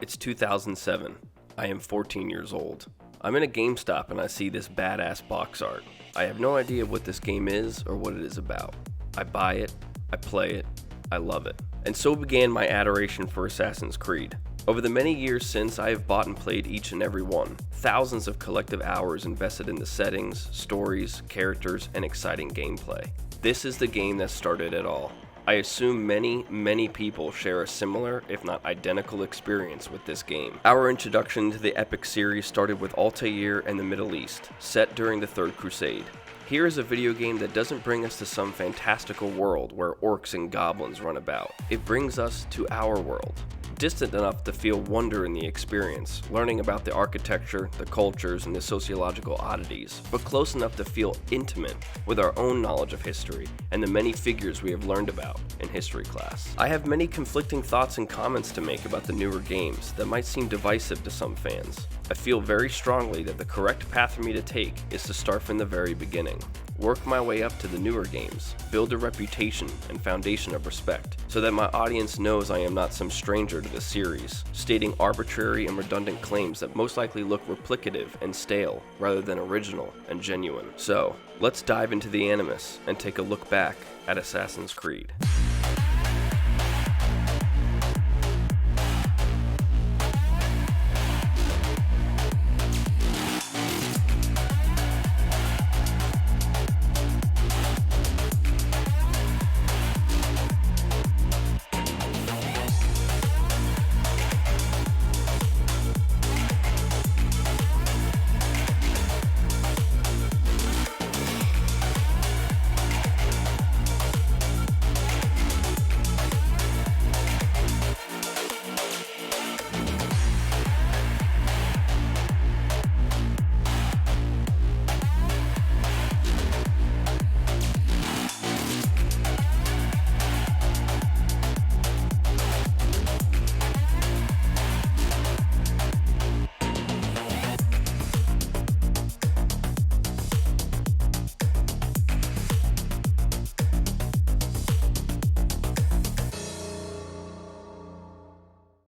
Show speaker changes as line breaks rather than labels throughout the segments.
It's 2007. I am 14 years old. I'm in a GameStop and I see this badass box art. I have no idea what this game is or what it is about. I buy it, I play it, I love it. And so began my adoration for Assassin's Creed. Over the many years since, I have bought and played each and every one. Thousands of collective hours invested in the settings, stories, characters, and exciting gameplay. This is the game that started it all. I assume many people share a similar, if not identical, experience with this game. Our introduction to the epic series started with Altair and the Middle East, set during the Third Crusade. Here is a video game that doesn't bring us to some fantastical world where orcs and goblins run about. It brings us to our world. Distant enough to feel wonder in the experience, learning about the architecture, the cultures, and the sociological oddities, but close enough to feel intimate with our own knowledge of history and the many figures we have learned about in history class. I have many conflicting thoughts and comments to make about the newer games that might seem divisive to some fans. I feel very strongly that the correct path for me to take is to start from the very beginning. Work my way up to the newer games, build a reputation and foundation of respect, so that my audience knows I am not some stranger to the series, stating arbitrary and redundant claims that most likely look replicative and stale, rather than original and genuine. So, let's dive into the animus and take a look back at Assassin's Creed.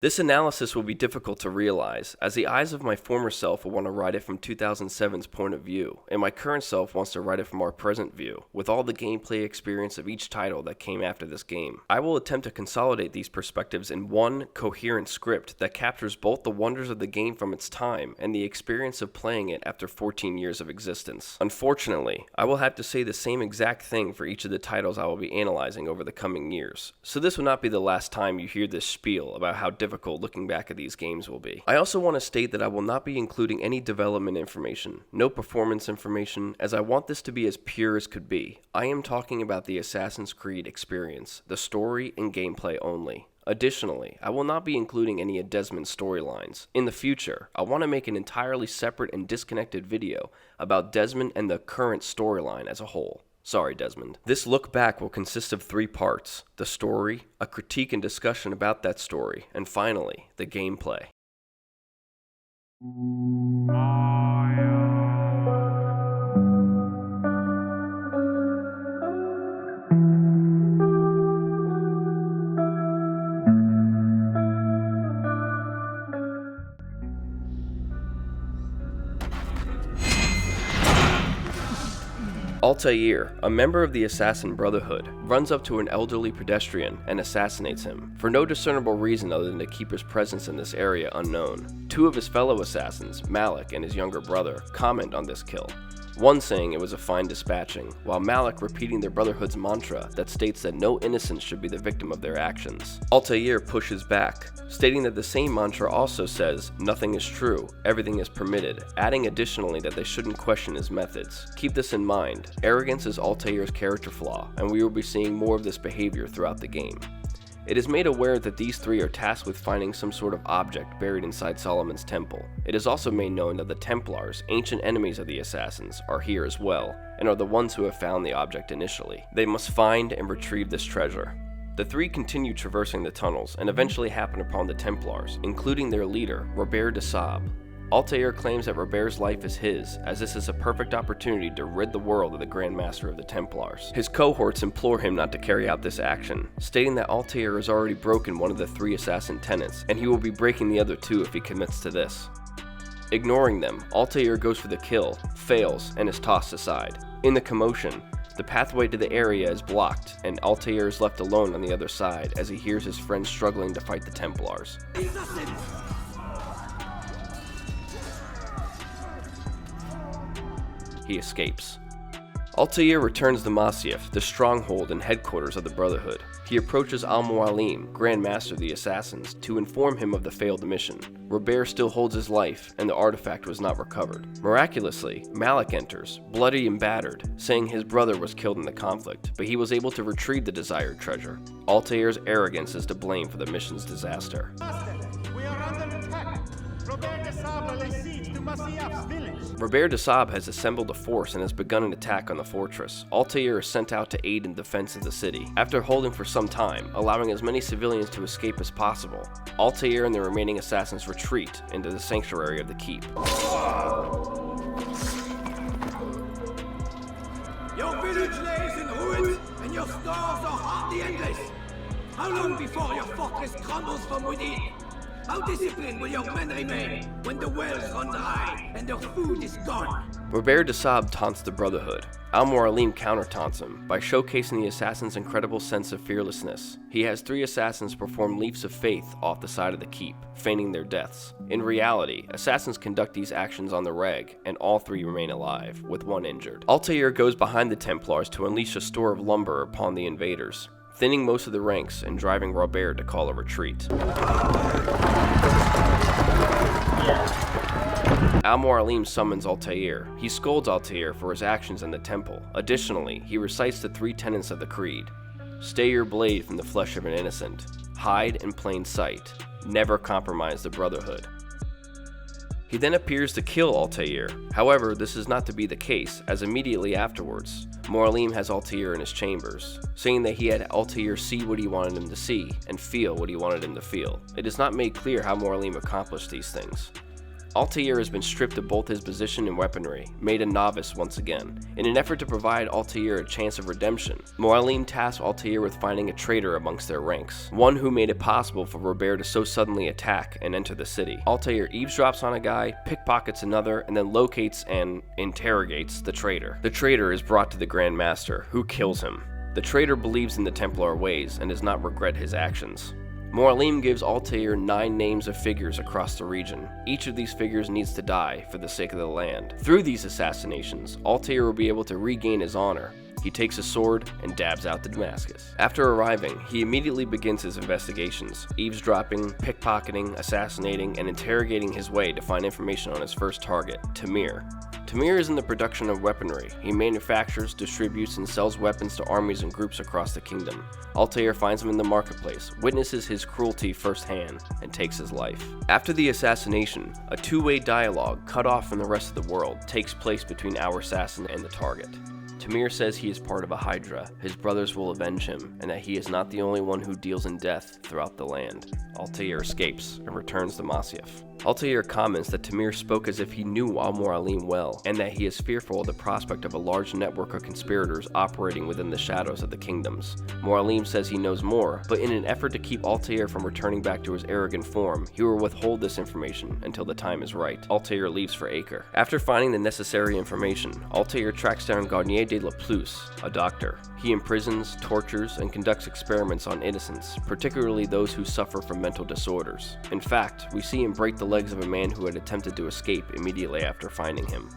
This analysis will be difficult to realize, as the eyes of my former self will want to write it from 2007's point of view, and my current self wants to write it from our present view, with all the gameplay experience of each title that came after this game. I will attempt to consolidate these perspectives in one coherent script that captures both the wonders of the game from its time and the experience of playing it after 14 years of existence. Unfortunately, I will have to say the same exact thing for each of the titles I will be analyzing over the coming years, so this will not be the last time you hear this spiel about how difficult looking back at these games will be. I also want to state that I will not be including any development information, no performance information, as I want this to be as pure as could be. I am talking about the Assassin's Creed experience, the story and gameplay only. Additionally, I will not be including any of Desmond's storylines. In the future, I want to make an entirely separate and disconnected video about Desmond and the current storyline as a whole. Sorry, Desmond. This look back will consist of 3 parts: the story, a critique and discussion about that story, and finally, the gameplay. Altair, a member of the Assassin Brotherhood, runs up to an elderly pedestrian and assassinates him, for no discernible reason other than to keep his presence in this area unknown. 2 of his fellow assassins, Malik and his younger brother, comment on this kill, one saying it was a fine dispatching, while Malik repeating their Brotherhood's mantra that states that no innocent should be the victim of their actions. Altair pushes back, stating that the same mantra also says, "Nothing is true, everything is permitted," adding additionally that they shouldn't question his methods. Keep this in mind, arrogance is Altair's character flaw, and we will be seeing more of this behavior throughout the game. It is made aware that these 3 are tasked with finding some sort of object buried inside Solomon's temple. It is also made known that the Templars, ancient enemies of the Assassins, are here as well, and are the ones who have found the object initially. They must find and retrieve this treasure. The 3 continue traversing the tunnels and eventually happen upon the Templars, including their leader, Robert de Saab. Altair claims that Robert's life is his, as this is a perfect opportunity to rid the world of the Grand Master of the Templars. His cohorts implore him not to carry out this action, stating that Altair has already broken one of the 3 assassin tenets, and he will be breaking the other 2 if he commits to this. Ignoring them, Altair goes for the kill, fails, and is tossed aside. In the commotion, the pathway to the area is blocked, and Altair is left alone on the other side as he hears his friends struggling to fight the Templars. He escapes. Altair returns to Masyaf, the stronghold and headquarters of the Brotherhood. He approaches Al-Mualim, Grand Master of the Assassins, to inform him of the failed mission. Robert still holds his life, and the artifact was not recovered. Miraculously, Malik enters, bloody and battered, saying his brother was killed in the conflict, but he was able to retrieve the desired treasure. Altair's arrogance is to blame for the mission's disaster.
We are under attack. Robert de Sable lays siege to Masyaf's village.
Robert de Sable has assembled a force and has begun an attack on the fortress. Altair is sent out to aid in defense of the city. After holding for some time, allowing as many civilians to escape as possible, Altair and the remaining assassins retreat into the sanctuary of the keep.
Your village lays in ruins, and your stores are hardly endless. How long before your fortress crumbles from within? How disciplined will your men remain when the wells run dry and their food is gone?
Robert de Sable taunts the Brotherhood. Al-Mualim counter-taunts him by showcasing the assassin's incredible sense of fearlessness. He has 3 assassins perform leaps of faith off the side of the keep, feigning their deaths. In reality, assassins conduct these actions on the reg, and all 3 remain alive, with 1 injured. Altair goes behind the Templars to unleash a store of lumber upon the invaders, thinning most of the ranks and driving Robert to call a retreat. Al-Mualim summons Altair. He scolds Altair for his actions in the temple. Additionally, he recites the 3 tenets of the creed. Stay your blade from the flesh of an innocent. Hide in plain sight. Never compromise the Brotherhood. He then appears to kill Altair. However, this is not to be the case, as immediately afterwards, Mualim has Altair in his chambers, saying that he had Altair see what he wanted him to see and feel what he wanted him to feel. It is not made clear how Mualim accomplished these things. Altair has been stripped of both his position and weaponry, made a novice once again. In an effort to provide Altair a chance of redemption, Mualim tasked Altair with finding a traitor amongst their ranks, one who made it possible for Robert to so suddenly attack and enter the city. Altair eavesdrops on a guy, pickpockets another, and then locates and interrogates the traitor. The traitor is brought to the Grand Master, who kills him. The traitor believes in the Templar ways and does not regret his actions. Mualim gives Altair 9 names of figures across the region. Each of these figures needs to die for the sake of the land. Through these assassinations, Altair will be able to regain his honor. He takes a sword and dabs out to Damascus. After arriving, he immediately begins his investigations, eavesdropping, pickpocketing, assassinating, and interrogating his way to find information on his first target, Tamir. Tamir is in the production of weaponry. He manufactures, distributes, and sells weapons to armies and groups across the kingdom. Altair finds him in the marketplace, witnesses his cruelty firsthand, and takes his life. After the assassination, a 2-way dialogue cut off from the rest of the world takes place between our assassin and the target. Tamir says he is part of a Hydra, his brothers will avenge him, and that he is not the only one who deals in death throughout the land. Altair escapes and returns to Masyaf. Altair comments that Tamir spoke as if he knew Al-Mualim well, and that he is fearful of the prospect of a large network of conspirators operating within the shadows of the kingdoms. Mualim says he knows more, but in an effort to keep Altair from returning back to his arrogant form, he will withhold this information until the time is right. Altair leaves for Acre. After finding the necessary information, Altair tracks down Garnier de la Plus, a doctor. He imprisons, tortures, and conducts experiments on innocents, particularly those who suffer from mental disorders. In fact, we see him break the legs of a man who had attempted to escape immediately after finding him.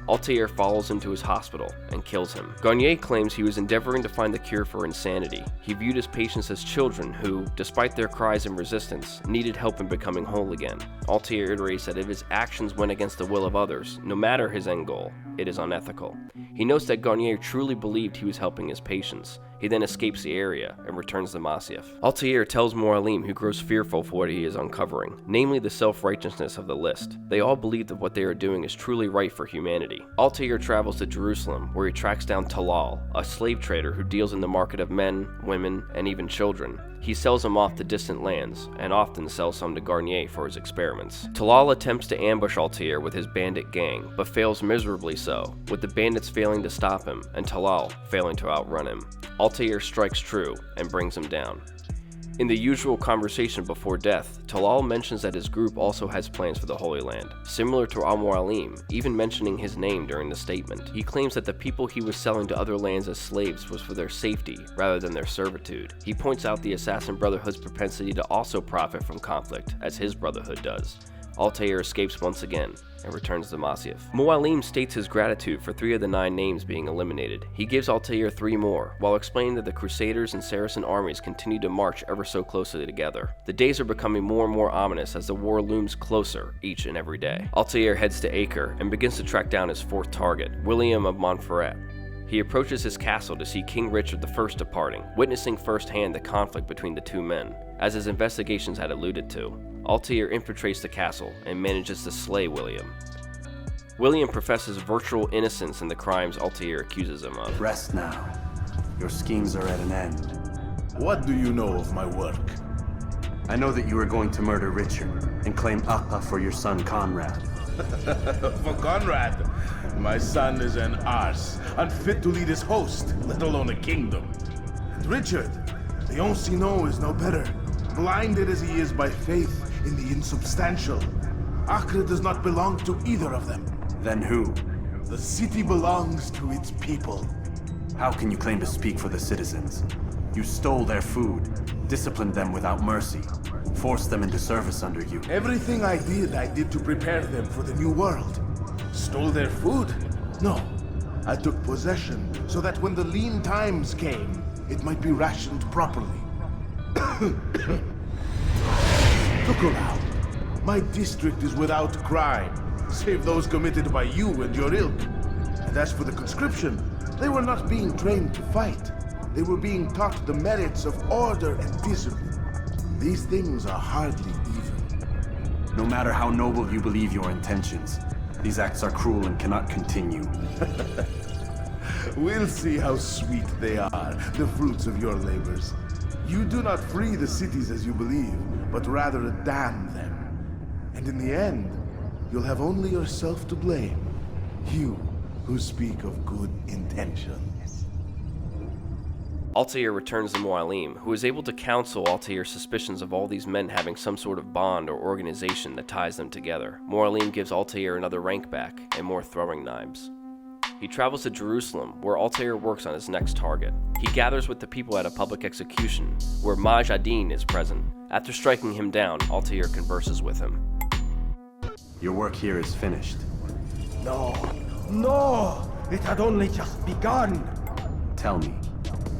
Altair follows him to his hospital and kills him. Garnier claims he was endeavoring to find the cure for insanity. He viewed his patients as children who, despite their cries and resistance, needed help in becoming whole again. Altair iterates that if his actions went against the will of others, no matter his end goal, it is unethical. He notes that Garnier truly believed he was helping his patients. He then escapes the area and returns to Masyaf. Altair tells Mualim, who grows fearful for what he is uncovering, namely the self-righteousness of the list. They all believe that what they are doing is truly right for humanity. Altair travels to Jerusalem, where he tracks down Talal, a slave trader who deals in the market of men, women, and even children. He sells them off to distant lands, and often sells some to Garnier for his experiments. Talal attempts to ambush Altair with his bandit gang, but fails miserably so, with the bandits failing to stop him, and Talal failing to outrun him. Altair strikes true, and brings him down. In the usual conversation before death, Talal mentions that his group also has plans for the Holy Land, similar to Al-Mualim, even mentioning his name during the statement. He claims that the people he was selling to other lands as slaves was for their safety rather than their servitude. He points out the Assassin Brotherhood's propensity to also profit from conflict, as his brotherhood does. Altair escapes once again and returns to Masyaf. Mualim states his gratitude for 3 of the 9 names being eliminated. He gives Altair 3 more, while explaining that the Crusaders and Saracen armies continue to march ever so closely together. The days are becoming more and more ominous as the war looms closer each and every day. Altair heads to Acre and begins to track down his 4th target, William of Montferrat. He approaches his castle to see King Richard I departing, witnessing firsthand the conflict between the 2 men, as his investigations had alluded to. Altair infiltrates the castle and manages to slay William. William professes virtual innocence in the crimes Altair accuses him of.
Rest now. Your schemes are at an end.
What do you know of my work?
I know that you are going to murder Richard and claim Appa for your son Conrad.
For Conrad, my son is an arse, unfit to lead his host, let alone a kingdom. And Richard, the Ancien is no better, blinded as he is by faith in the insubstantial. Acre does not belong to either of them.
Then who?
The city belongs to its people.
How can you claim to speak for the citizens? You stole their food, disciplined them without mercy, forced them into service under you.
Everything I did to prepare them for the new world. Stole their food? No. I took possession so that when the lean times came, it might be rationed properly. Look around. My district is without crime, save those committed by you and your ilk. And as for the conscription, they were not being trained to fight. They were being taught the merits of order and discipline. These things are hardly even.
No matter how noble you believe your intentions, these acts are cruel and cannot continue.
We'll see how sweet they are, the fruits of your labors. You do not free the cities as you believe, but rather damn them. And in the end, you'll have only yourself to blame. You who speak of good intentions.
Altair returns to Mualim, who is able to counsel Altair's suspicions of all these men having some sort of bond or organization that ties them together. Mualim gives Altair another rank back and more throwing knives. He travels to Jerusalem, where Altair works on his next target. He gathers with the people at a public execution, where Maj ad-Din is present. After striking him down, Altair converses with him.
Your work here is finished.
No, no! It had only just begun!
Tell me,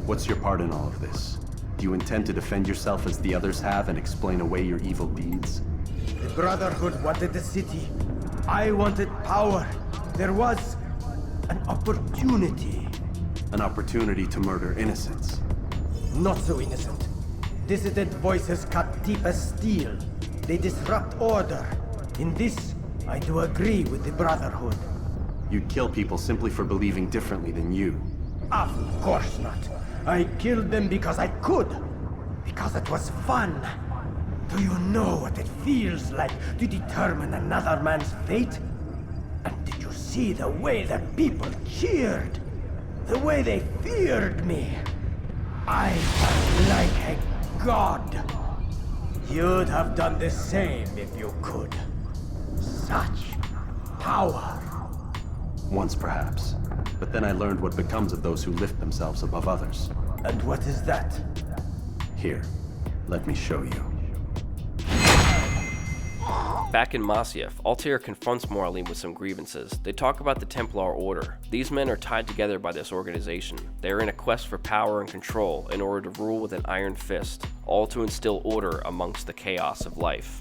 what's your part in all of this? Do you intend to defend yourself as the others have and explain away your evil deeds?
The Brotherhood wanted the city. I wanted power. There was an opportunity.
An opportunity to murder innocents.
Not so innocent. Dissident voices cut deep as steel. They disrupt order. In this, I do agree with the Brotherhood.
You'd kill people simply for believing differently than you.
Of course not. I killed them because I could. Because it was fun. Do you know what it feels like to determine another man's fate? And did you see the way that people cheered? The way they feared me? I was like a god. You'd have done the same if you could. Such power.
Once perhaps. But then I learned what becomes of those who lift themselves above others.
And what is that?
Here, let me show you.
Back in Masyaf, Altair confronts Mualim with some grievances. They talk about the Templar Order. These men are tied together by this organization. They are in a quest for power and control in order to rule with an iron fist, all to instill order amongst the chaos of life.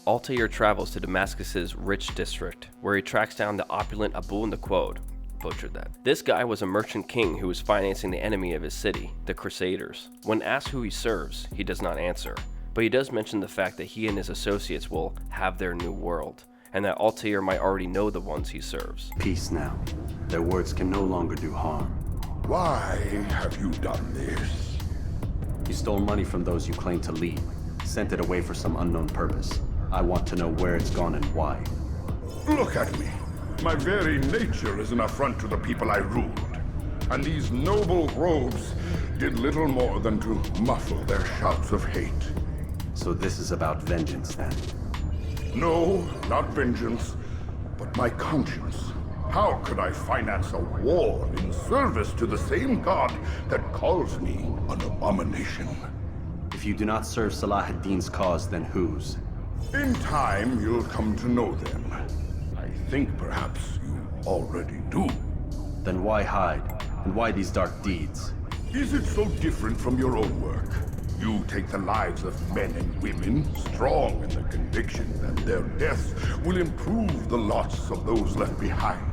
Altair travels to Damascus's rich district, where he tracks down the opulent Abu Naquod. butchered that. This guy was a merchant king who was financing the enemy of his city, the Crusaders. When asked who he serves, he does not answer, but he does mention the fact that he and his associates will have their new world, and that Altair might already know the ones he serves.
Peace now. Their words can no longer do harm.
Why have you done this?
You stole money from those you claim to lead, sent it away for some unknown purpose. I want to know where it's gone and why.
Look at me. My very nature is an affront to the people I ruled. And these noble robes did little more than to muffle their shouts of hate.
So this is about vengeance then?
No, not vengeance, but my conscience. How could I finance a war in service to the same god that calls me an abomination?
If you do not serve Salah ad-Din's cause, then whose?
In time, you'll come to know them. I think perhaps you already do.
Then why hide? And why these dark deeds?
Is it so different from your own work? You take the lives of men and women, strong in the conviction that their deaths will improve the lots of those left behind.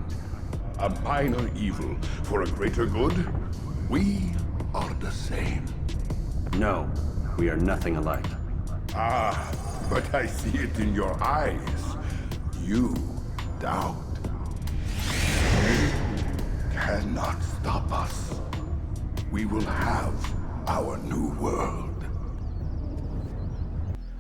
A minor evil for a greater good? We are the same.
No, we are nothing alike.
Ah, but I see it in your eyes. You doubt. You cannot stop us. We will have our new world.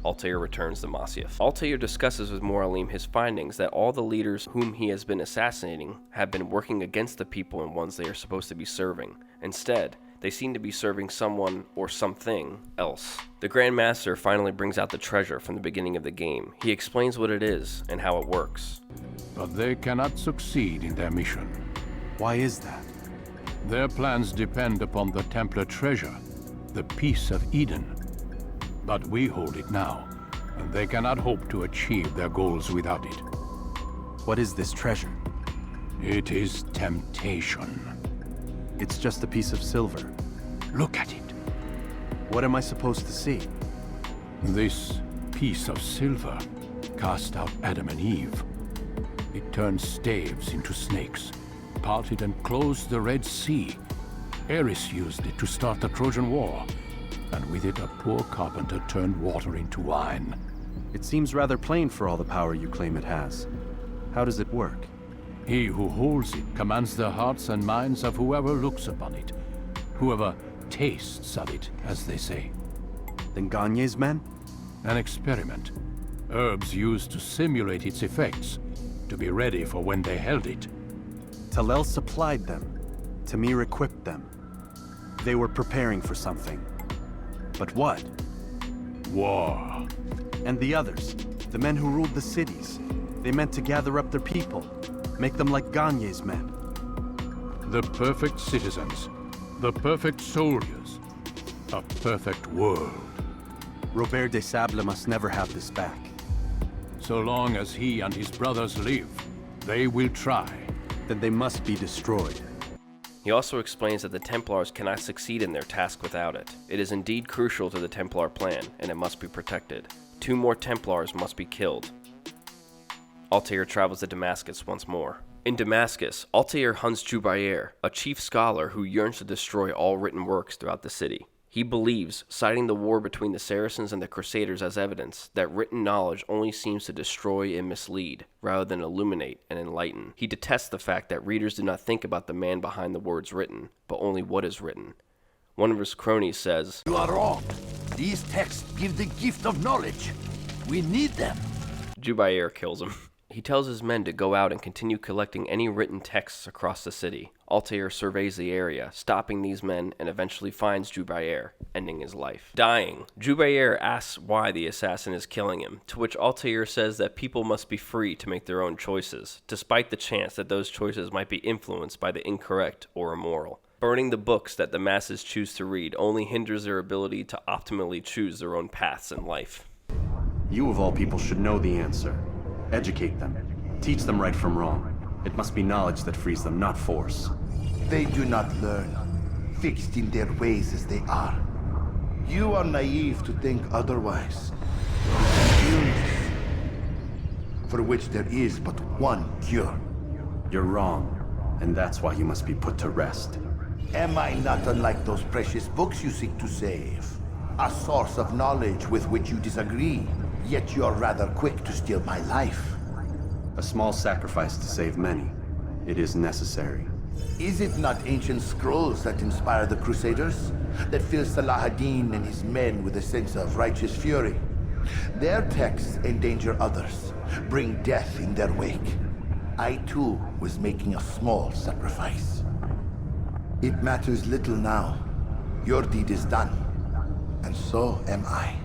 Altair returns to Masyaf. Altair discusses with Mor-Alim his findings that all the leaders whom he has been assassinating have been working against the people and ones they are supposed to be serving. Instead, they seem to be serving someone or something else. The Grand Master finally brings out the treasure from the beginning of the game. He explains what it is and how it works.
But they cannot succeed in their mission.
Why is that?
Their plans depend upon the Templar treasure, the Peace of Eden. But we hold it now, and they cannot hope to achieve their goals without it.
What is this treasure?
It is temptation.
It's just a piece of silver.
Look at it.
What am I supposed to see?
This piece of silver cast out Adam and Eve. It turned staves into snakes, parted and closed the Red Sea. Ares used it to start the Trojan War, and with it a poor carpenter turned water into wine.
It seems rather plain for all the power you claim it has. How does it work?
He who holds it commands the hearts and minds of whoever looks upon it, whoever tastes of it, as they say.
Then Gagne's men?
An experiment. Herbs used to simulate its effects, to be ready for when they held it.
Talel supplied them. Tamir equipped them. They were preparing for something. But what?
War.
And the others, the men who ruled the cities, they meant to gather up their people, make them like Gagne's men.
The perfect citizens, the perfect soldiers, a perfect world.
Robert des Sables must never have this back.
So long as he and his brothers live, they will try.
Then they must be destroyed.
He also explains that the Templars cannot succeed in their task without it. It is indeed crucial to the Templar plan, and it must be protected. 2 more Templars must be killed. Altair travels to Damascus once more. In Damascus, Altair hunts Jubair, a chief scholar who yearns to destroy all written works throughout the city. He believes, citing the war between the Saracens and the Crusaders as evidence, that written knowledge only seems to destroy and mislead, rather than illuminate and enlighten. He detests the fact that readers do not think about the man behind the words written, but only what is written. One of his cronies says,
"You are wrong. These texts give the gift of knowledge. We need them."
Jubair kills him. He tells his men to go out and continue collecting any written texts across the city. Altair surveys the area, stopping these men, and eventually finds Jubair, ending his life. Dying, Jubair asks why the assassin is killing him, to which Altair says that people must be free to make their own choices, despite the chance that those choices might be influenced by the incorrect or immoral. Burning the books that the masses choose to read only hinders their ability to optimally choose their own paths in life.
You of all people should know the answer. Educate them. Teach them right from wrong. It must be knowledge that frees them, not force.
They do not learn, fixed in their ways as they are. You are naive to think otherwise. Illness, for which there is but one cure.
You're wrong. and that's why you must be put to rest.
Am I not unlike those precious books you seek to save? A source of knowledge with which you disagree, yet you're rather quick to steal my life.
A small sacrifice to save many. It is necessary.
Is it not ancient scrolls that inspire the Crusaders? That fill Salah ad-Din and his men with a sense of righteous fury? Their texts endanger others, bring death in their wake. I too was making a small sacrifice. It matters little now. Your deed is done, and so am I.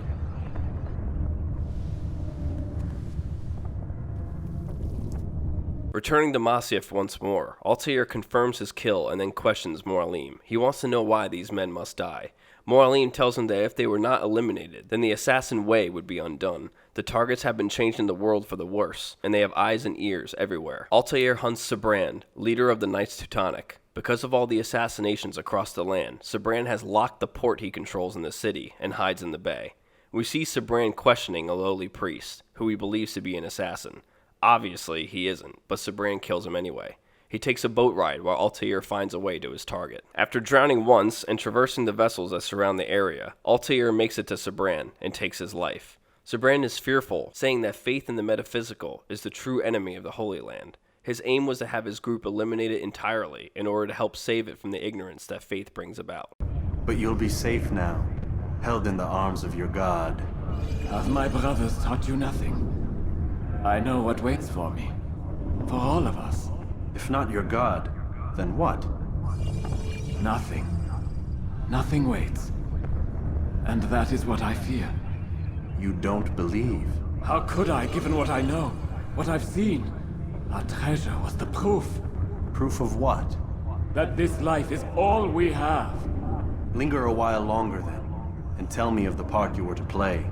Returning to Masyaf once more, Altair confirms his kill and then questions Moralim. He wants to know why these men must die. Moralim tells him that if they were not eliminated, then the assassin way would be undone. The targets have been changed in the world for the worse, and they have eyes and ears everywhere. Altair hunts Sibrand, leader of the Knights Teutonic. Because of all the assassinations across the land, Sibrand has locked the port he controls in the city and hides in the bay. We see Sibrand questioning a lowly priest, who he believes to be an assassin. Obviously, he isn't, but Sibrand kills him anyway. He takes a boat ride while Altair finds a way to his target. After drowning once and traversing the vessels that surround the area, Altair makes it to Sibrand and takes his life. Sibrand is fearful, saying that faith in the metaphysical is the true enemy of the Holy Land. His aim was to have his group eliminated entirely in order to help save it from the ignorance that faith brings about.
But you'll be safe now, held in the arms of your god.
Have my brothers taught you nothing? I know what waits for me. For all of us.
If not your god, then what?
Nothing. Nothing waits. And that is what I fear.
You don't believe?
How could I, given what I know? What I've seen? Our treasure was the proof.
Proof of what?
That this life is all we have.
Linger a while longer then, and tell me of the part you were to play.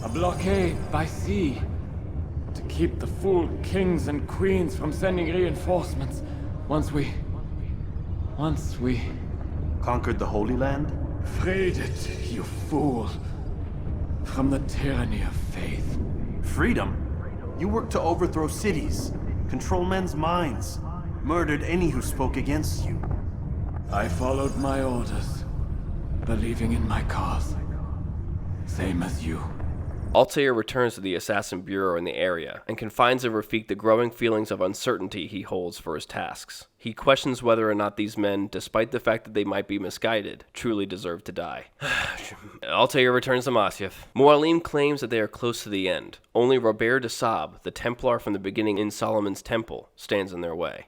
A blockade by sea. To keep the fool kings and queens from sending reinforcements. Once we...
Conquered the Holy Land?
Freed it, you fool. From the tyranny of faith.
Freedom? You worked to overthrow cities, control men's minds, murdered any who spoke against you.
I followed my orders, believing in my cause. Same as you.
Altair returns to the Assassin Bureau in the area and confides to Rafik the growing feelings of uncertainty he holds for his tasks. He questions whether or not these men, despite the fact that they might be misguided, truly deserve to die. Altair returns to Masyaf. Moralim claims that they are close to the end. Only Robert de Sab, the Templar from the beginning in Solomon's Temple, stands in their way.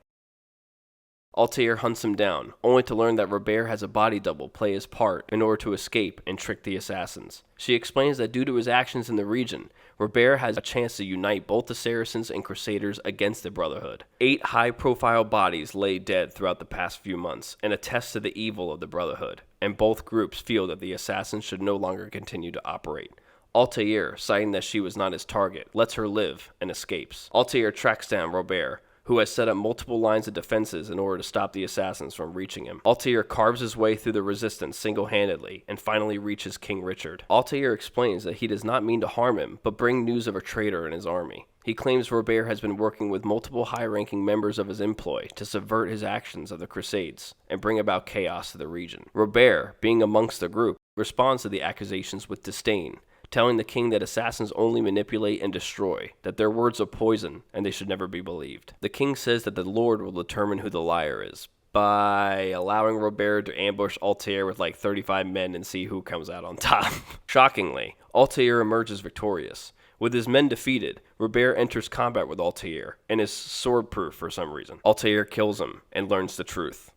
Altair hunts him down, only to learn that Robert has a body double play his part in order to escape and trick the assassins. She explains that due to his actions in the region, Robert has a chance to unite both the Saracens and Crusaders against the Brotherhood. 8 high-profile bodies lay dead throughout the past few months and attest to the evil of the Brotherhood, and both groups feel that the assassins should no longer continue to operate. Altair, citing that she was not his target, lets her live and escapes. Altair tracks down Robert, who has set up multiple lines of defenses in order to stop the assassins from reaching him. Altair carves his way through the resistance single-handedly and finally reaches King Richard. Altair explains that he does not mean to harm him, but bring news of a traitor in his army. He claims Robert has been working with multiple high-ranking members of his employ to subvert his actions of the Crusades and bring about chaos to the region. Robert, being amongst the group, responds to the accusations with disdain, telling the king that assassins only manipulate and destroy, that their words are poison, and they should never be believed. The king says that the Lord will determine who the liar is, by allowing Robert to ambush Altair with like 35 men and see who comes out on top. Shockingly, Altair emerges victorious. With his men defeated, Robert enters combat with Altair, and is sword-proof for some reason. Altair kills him, and learns the truth.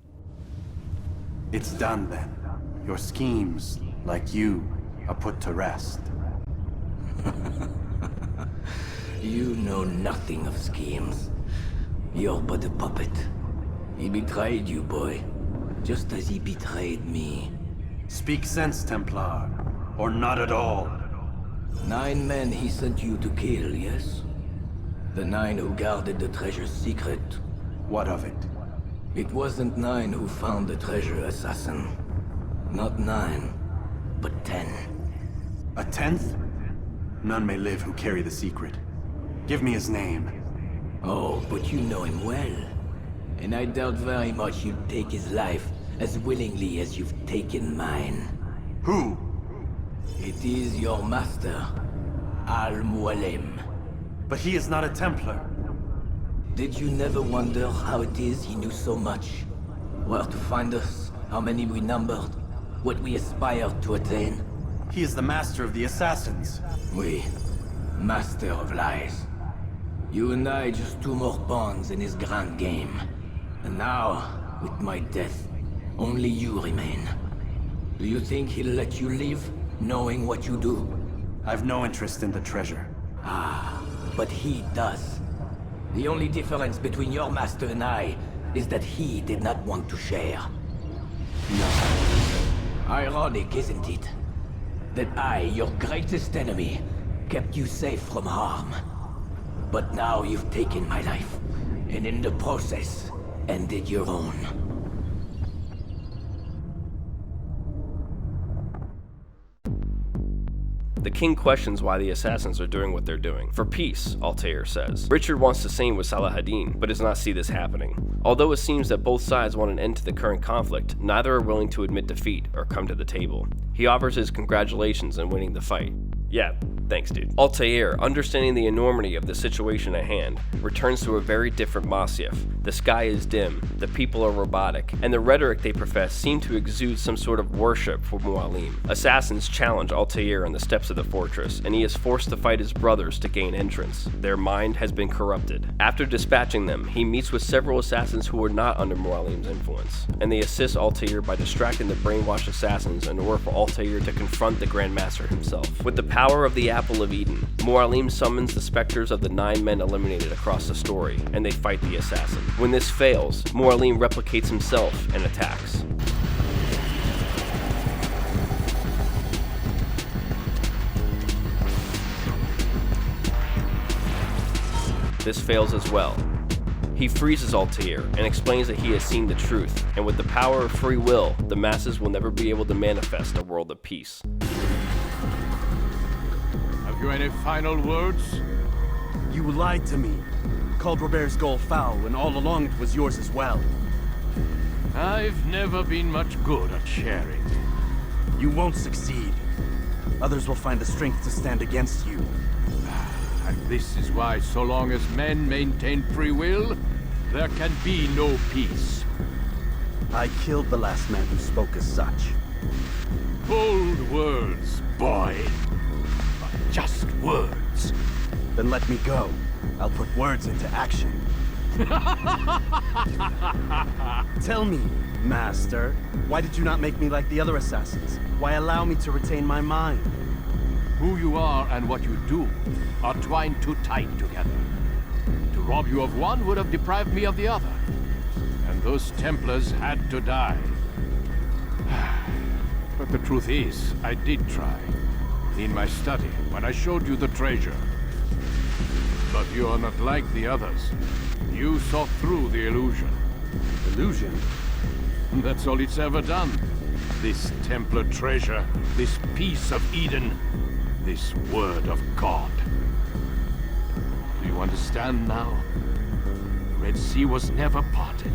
It's done then. Your schemes, like you, are put to rest.
You know nothing of schemes. You're but a puppet. He betrayed you, boy. Just as he betrayed me.
Speak sense, Templar. Or not at all.
9 men he sent you to kill, yes? The 9 who guarded the treasure's secret.
What of it?
It wasn't 9 who found the treasure, assassin. Not 9, but 10.
A 10th? None may live who carry the secret. Give me his name.
Oh, but you know him well. And I doubt very much you'd take his life as willingly as you've taken mine.
Who?
It is your master, Al-Mualim.
But he is not a Templar.
Did you never wonder how it is he knew so much? Where to find us, how many we numbered, what we aspired to attain?
He is the master of the assassins.
We, master of lies. You and I just two more pawns in his grand game. And now, with my death, only you remain. Do you think he'll let you live, knowing what you do?
I've no interest in the treasure.
Ah, but he does. The only difference between your master and I is that he did not want to share. No. Ironic, isn't it? That I, your greatest enemy, kept you safe from harm. But now you've taken my life, and in the process, ended your own.
The king questions why the assassins are doing what they're doing. For peace, Altair says. Richard wants the same with Saladin, but does not see this happening. Although it seems that both sides want an end to the current conflict, neither are willing to admit defeat or come to the table. He offers his congratulations on winning the fight. Yeah, thanks dude. Altair, understanding the enormity of the situation at hand, returns to a very different Masyaf. The sky is dim, the people are robotic, and the rhetoric they profess seem to exude some sort of worship for Mualim. Assassins challenge Altair on the steps of the fortress, and he is forced to fight his brothers to gain entrance. Their mind has been corrupted. After dispatching them, he meets with several assassins who are not under Mualim's influence, and they assist Altair by distracting the brainwashed assassins in order for Altair to confront the Grand Master himself. With the power of the Apple of Eden, Mualim summons the specters of the 9 men eliminated across the story, and they fight the assassin. When this fails, Mualim replicates himself and attacks. This fails as well. He freezes Altair and explains that he has seen the truth, and with the power of free will, the masses will never be able to manifest a world of peace.
Have you any final words?
You lied to me. Called Robert's goal foul, and all along it was yours as well.
I've never been much good at sharing.
You won't succeed. Others will find the strength to stand against you.
And this is why, so long as men maintain free will, there can be no peace.
I killed the last man who spoke as such.
Bold words, boy. But just words.
Then let me go. I'll put words into action. Tell me, Master, why did you not make me like the other assassins? Why allow me to retain my mind?
Who you are and what you do are twined too tight together. To rob you of one would have deprived me of the other. And those Templars had to die. But the truth is, I did try. In my study, when I showed you the treasure. But you are not like the others. You saw through the illusion.
Illusion?
That's all it's ever done. This Templar treasure, this piece of Eden, this word of God. Do you understand now? The Red Sea was never parted.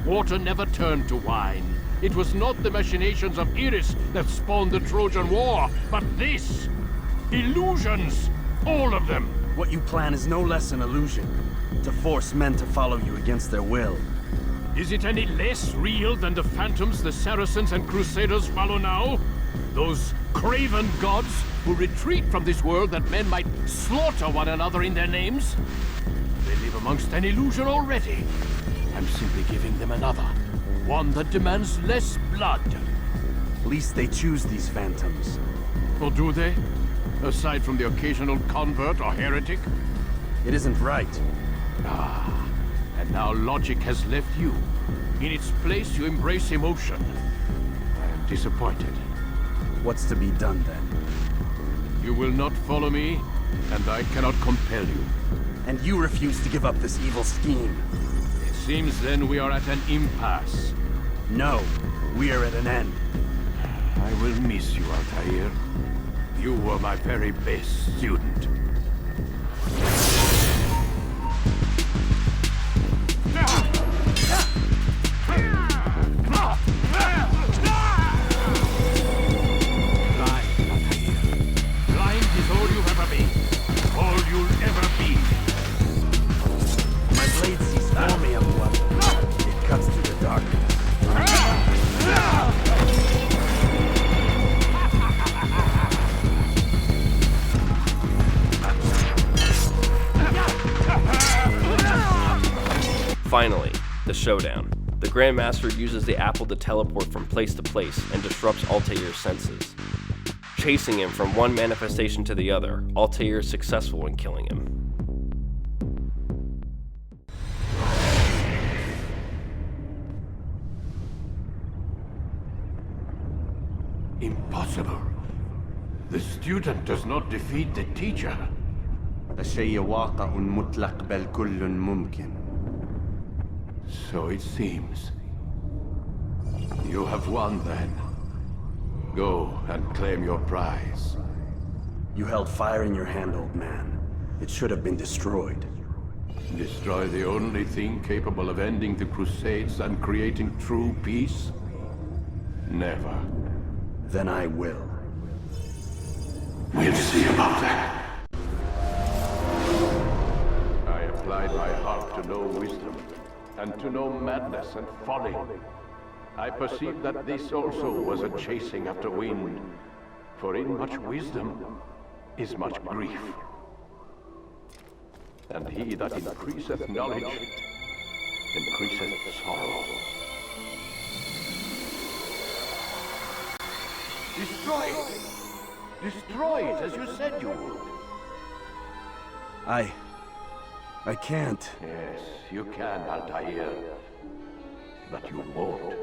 Water never turned to wine. It was not the machinations of Eris that spawned the Trojan War, but this! Illusions! All of them!
What you plan is no less an illusion. To force men to follow you against their will.
Is it any less real than the phantoms the Saracens and Crusaders follow now? Those craven gods who retreat from this world that men might slaughter one another in their names? They live amongst an illusion already. I'm simply giving them another. One that demands less blood.
At least they choose these phantoms.
Or do they? Aside from the occasional convert or heretic?
It isn't right.
Ah, and now logic has left you. In its place, you embrace emotion. I am disappointed.
What's to be done then?
You will not follow me, and I cannot compel you.
And you refuse to give up this evil scheme.
It seems then we are at an impasse.
No, we are at an end.
I will miss you, Altair. You were my very best student.
you'll ever be.
My blade sees for me of blood. It cuts through the darkness.
Finally, the showdown. The Grandmaster uses the apple to teleport from place to place and disrupts Altair's senses. Chasing him from one manifestation to the other, Altair is successful in killing him.
Impossible. The student does not defeat the teacher.
الشيء واقع مطلق بل كل ممكن.
So it seems. You have won then. Go and claim your prize.
You held fire in your hand, old man. It should have been destroyed.
Destroy the only thing capable of ending the Crusades and creating true peace? Never.
Then I will.
We'll see about that. I applied my heart to know wisdom, and to know madness and folly. I perceived that this also was a chasing after wind, for in much wisdom is much grief. And he that increaseth knowledge, increaseth sorrow. Destroy it! Destroy it as you said you would.
I can't.
Yes, you can, Altair. But you won't.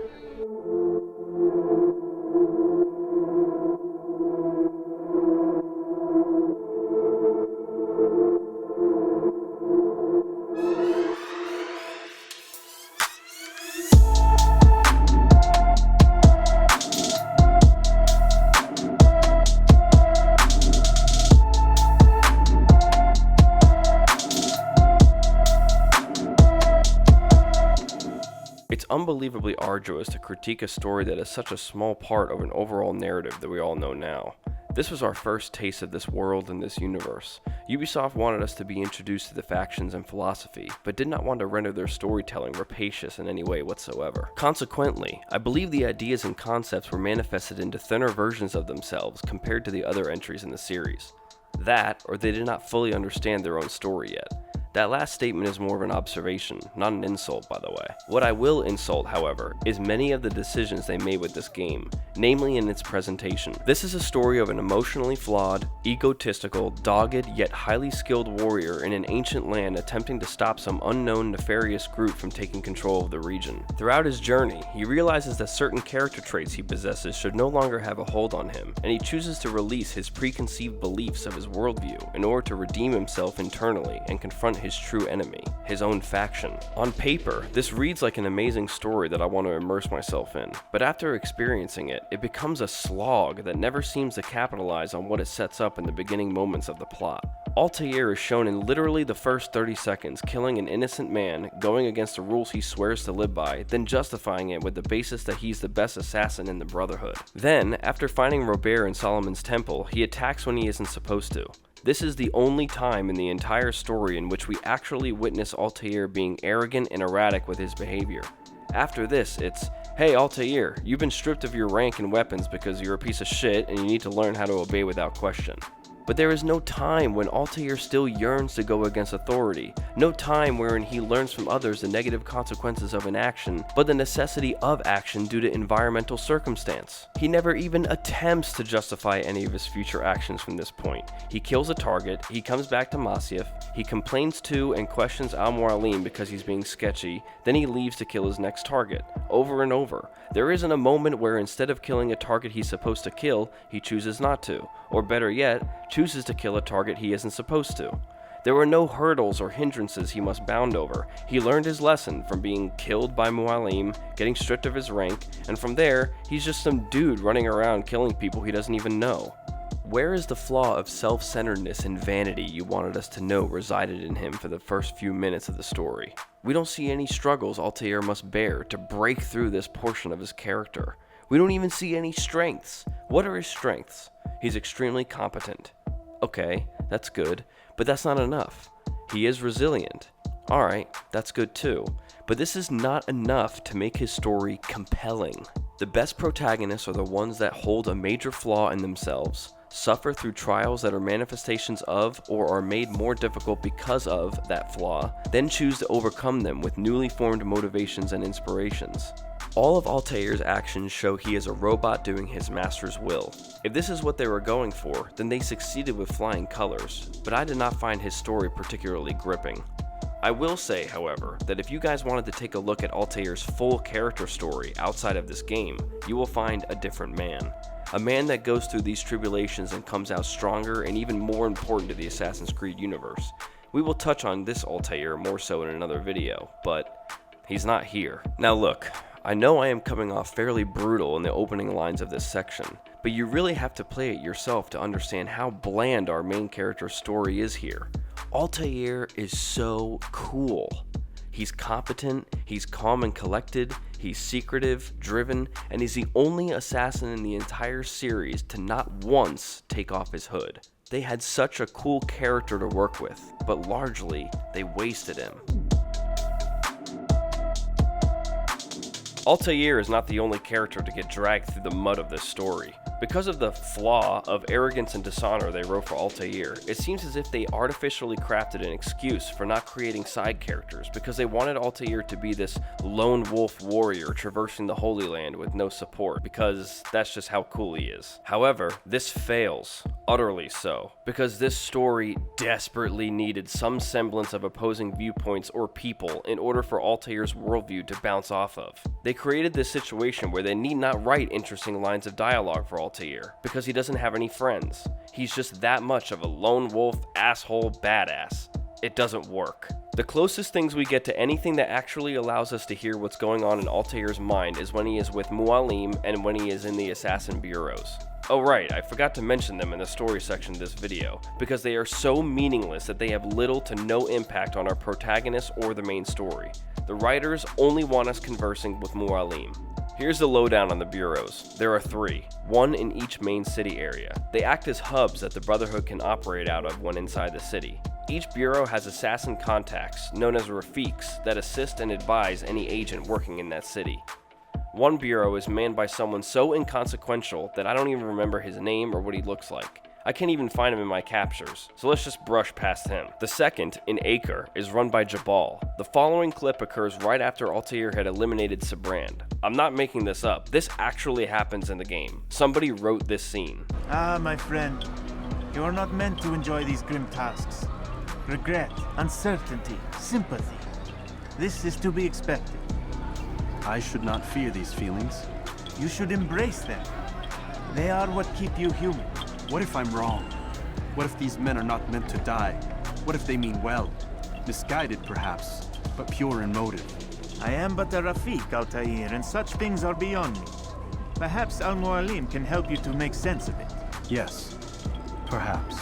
It's unbelievably arduous to critique a story that is such a small part of an overall narrative that we all know now. This was our first taste of this world and this universe. Ubisoft wanted us to be introduced to the factions and philosophy, but did not want to render their storytelling rapacious in any way whatsoever. Consequently, I believe the ideas and concepts were manifested into thinner versions of themselves compared to the other entries in the series. That, or they did not fully understand their own story yet. That last statement is more of an observation, not an insult, by the way. What I will insult, however, is many of the decisions they made with this game, namely in its presentation. This is a story of an emotionally flawed, egotistical, dogged, yet highly skilled warrior in an ancient land attempting to stop some unknown nefarious group from taking control of the region. Throughout his journey, he realizes that certain character traits he possesses should no longer have a hold on him, and he chooses to release his preconceived beliefs of his worldview in order to redeem himself internally and confront his true enemy, his own faction. On paper, this reads like an amazing story that I want to immerse myself in, but after experiencing it, it becomes a slog that never seems to capitalize on what it sets up in the beginning moments of the plot. Altair is shown in literally the first 30 seconds killing an innocent man, going against the rules he swears to live by, then justifying it with the basis that he's the best assassin in the Brotherhood. Then, after finding Robert in Solomon's temple, he attacks when he isn't supposed to. This is the only time in the entire story in which we actually witness Altair being arrogant and erratic with his behavior. After this, it's, hey Altair, you've been stripped of your rank and weapons because you're a piece of shit and you need to learn how to obey without question. But there is no time when Altair still yearns to go against authority, no time wherein he learns from others the negative consequences of an action, but the necessity of action due to environmental circumstance. He never even attempts to justify any of his future actions from this point. He kills a target, he comes back to Masyaf, he complains to and questions Al-Mualim because he's being sketchy, then he leaves to kill his next target, over and over. There isn't a moment where instead of killing a target he's supposed to kill, he chooses not to, or better yet, chooses to kill a target he isn't supposed to. There were no hurdles or hindrances he must bound over. He learned his lesson from being killed by Mualim, getting stripped of his rank, and from there, he's just some dude running around killing people he doesn't even know. Where is the flaw of self-centeredness and vanity you wanted us to know resided in him for the first few minutes of the story? We don't see any struggles Altair must bear to break through this portion of his character. We don't even see any strengths. What are his strengths? He's extremely competent. Okay, that's good, But that's not enough. He is resilient. Alright, that's good too. But this is not enough to make his story compelling. The best protagonists are the ones that hold a major flaw in themselves, suffer through trials that are manifestations of or are made more difficult because of that flaw, then choose to overcome them with newly formed motivations and inspirations. All of Altair's actions show he is a robot doing his master's will. If this is what they were going for, then they succeeded with flying colors, but I did not find his story particularly gripping. I will say, however, that if you guys wanted to take a look at Altair's full character story outside of this game, you will find a different man. A man that goes through these tribulations and comes out stronger and even more important to the Assassin's Creed universe. We will touch on this Altair more so in another video, but he's not here. Now look, I know I am coming off fairly brutal in the opening lines of this section, but you really have to play it yourself to understand how bland our main character's story is here. Altair is so cool. He's competent, he's calm and collected, he's secretive, driven, and he's the only assassin in the entire series to not once take off his hood. They had such a cool character to work with, but largely, they wasted him. Altair is not the only character to get dragged through the mud of this story. Because of the flaw of arrogance and dishonor they wrote for Altair, it seems as if they artificially crafted an excuse for not creating side characters because they wanted Altair to be this lone wolf warrior traversing the Holy Land with no support, because that's just how cool he is. However, this fails, utterly so, because this story desperately needed some semblance of opposing viewpoints or people in order for Altair's worldview to bounce off of. They created this situation where they need not write interesting lines of dialogue for Altair, because he doesn't have any friends. He's just that much of a lone wolf, asshole, badass. It doesn't work. The closest things we get to anything that actually allows us to hear what's going on in Altair's mind is when he is with Mualim and when he is in the assassin bureaus. Oh right, I forgot to mention them in the story section of this video, because they are so meaningless that they have little to no impact on our protagonist or the main story. The writers only want us conversing with Mualim. Here's the lowdown on the bureaus. There are 3, one in each main city area. They act as hubs that the Brotherhood can operate out of when inside the city. Each bureau has assassin contacts, known as Rafiqs, that assist and advise any agent working in that city. One bureau is manned by someone so inconsequential that I don't even remember his name or what he looks like. I can't even find him in my captures, so let's just brush past him. The second, in Acre, is run by Jabal. The following clip occurs right after Altair had eliminated Sibrand. I'm not making this up, this actually happens in the game. Somebody wrote this scene.
Ah, my friend, you are not meant to enjoy these grim tasks. Regret, uncertainty, sympathy. This is to be expected.
I should not fear these feelings.
You should embrace them. They are what keep you human.
What if I'm wrong? What if these men are not meant to die? What if they mean well? Misguided, perhaps, but pure in motive.
I am but a Rafiq, Altair, and such things are beyond me. Perhaps Al-Mualim can help you to make sense of it.
Yes, perhaps.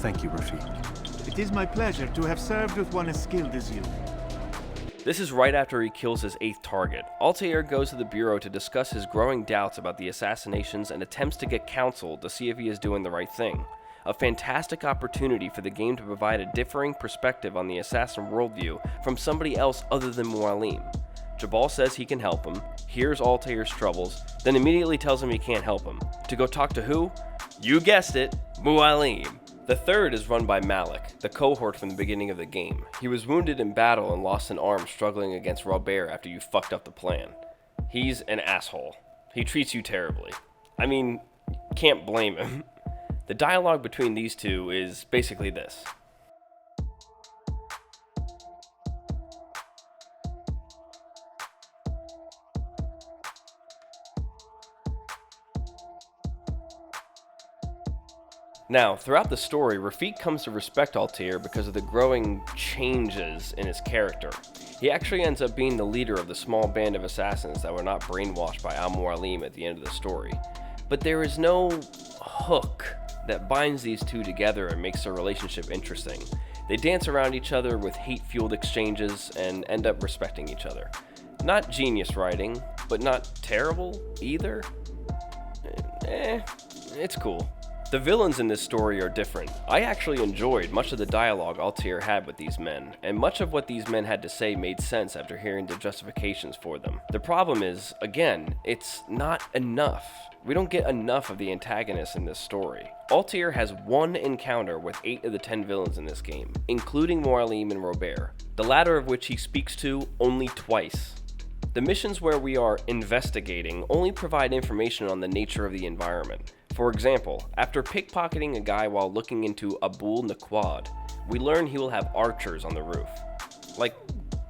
Thank you, Rafiq.
It is my pleasure to have served with one as skilled as you.
This is right after he kills his 8th target. Altair goes to the Bureau to discuss his growing doubts about the assassinations and attempts to get counsel to see if he is doing the right thing. A fantastic opportunity for the game to provide a differing perspective on the assassin worldview from somebody else other than Mualim. Jabal says he can help him, hears Altair's troubles, then immediately tells him he can't help him. To go talk to who? You guessed it, Mualim. The third is run by Malik, the cohort from the beginning of the game. He was wounded in battle and lost an arm struggling against Robert after you fucked up the plan. He's an asshole. He treats you terribly. I mean, can't blame him. The dialogue between these two is basically this. Now, throughout the story, Rafiq comes to respect Altair because of the growing changes in his character. He actually ends up being the leader of the small band of assassins that were not brainwashed by Al-Mualim at the end of the story. But there is no hook that binds these two together and makes their relationship interesting. They dance around each other with hate-fueled exchanges and end up respecting each other. Not genius writing, but not terrible either. It's cool. The villains in this story are different. I actually enjoyed much of the dialogue Altair had with these men, and much of what these men had to say made sense after hearing the justifications for them. The problem is, again, it's not enough. We don't get enough of the antagonists in this story. Altair has one encounter with 8 of the 10 villains in this game, including Moiralim and Robert, the latter of which he speaks to only twice. The missions where we are investigating only provide information on the nature of the environment. For example, after pickpocketing a guy while looking into Abul Naquad, we learn he will have archers on the roof. Like,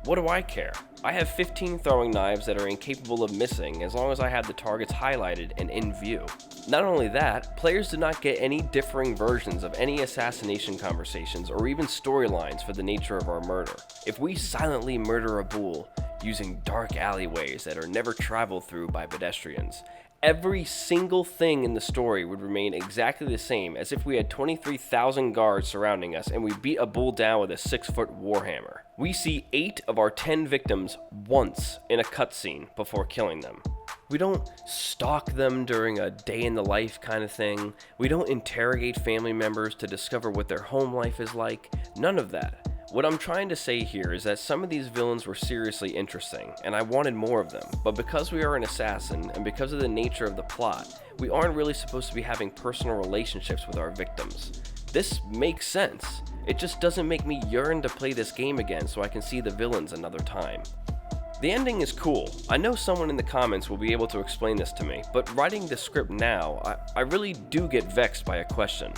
what do I care? I have 15 throwing knives that are incapable of missing as long as I have the targets highlighted and in view. Not only that, players do not get any differing versions of any assassination conversations or even storylines for the nature of our murder. If we silently murder Abul using dark alleyways that are never traveled through by pedestrians, every single thing in the story would remain exactly the same as if we had 23,000 guards surrounding us and we beat a bull down with a 6-foot warhammer. We see 8 of our 10 victims once in a cutscene before killing them. We don't stalk them during a day in the life kind of thing. We don't interrogate family members to discover what their home life is like. None of that. What I'm trying to say here is that some of these villains were seriously interesting, and I wanted more of them, but because we are an assassin, and because of the nature of the plot, we aren't really supposed to be having personal relationships with our victims. This makes sense. It just doesn't make me yearn to play this game again so I can see the villains another time. The ending is cool. I know someone in the comments will be able to explain this to me, but writing the script now, I really do get vexed by a question.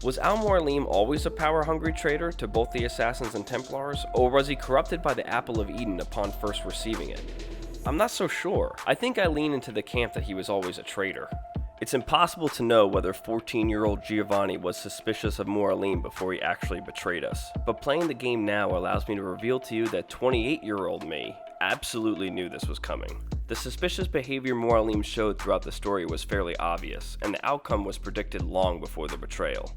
Was Al-Mualim always a power-hungry traitor to both the Assassins and Templars, or was he corrupted by the Apple of Eden upon first receiving it? I'm not so sure. I think I lean into the camp that he was always a traitor. It's impossible to know whether 14-year-old Giovanni was suspicious of Mualim before he actually betrayed us, but playing the game now allows me to reveal to you that 28-year-old me absolutely knew this was coming. The suspicious behavior Mualim showed throughout the story was fairly obvious, and the outcome was predicted long before the betrayal.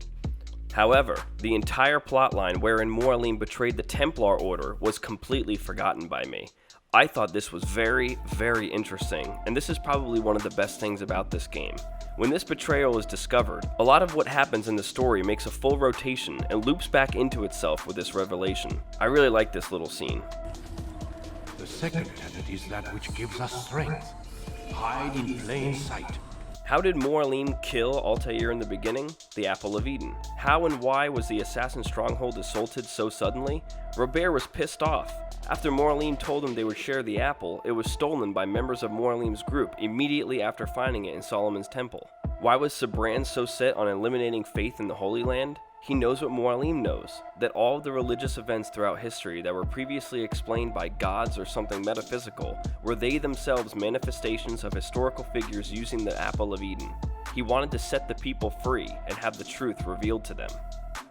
However, the entire plotline wherein Mualim betrayed the Templar Order was completely forgotten by me. I thought this was very, very interesting, and this is probably one of the best things about this game. When this betrayal is discovered, a lot of what happens in the story makes a full rotation and loops back into itself with this revelation. I really like this little scene.
The second tenet is that which gives us strength. Hide in plain sight.
How did Mualim kill Altair in the beginning? The Apple of Eden. How and why was the assassin stronghold assaulted so suddenly? Robert was pissed off. After Mualim told him they would share the apple, it was stolen by members of Mualim's group immediately after finding it in Solomon's temple. Why was Sabran so set on eliminating faith in the Holy Land? He knows what Mualim knows, that all of the religious events throughout history that were previously explained by gods or something metaphysical were they themselves manifestations of historical figures using the Apple of Eden. He wanted to set the people free and have the truth revealed to them.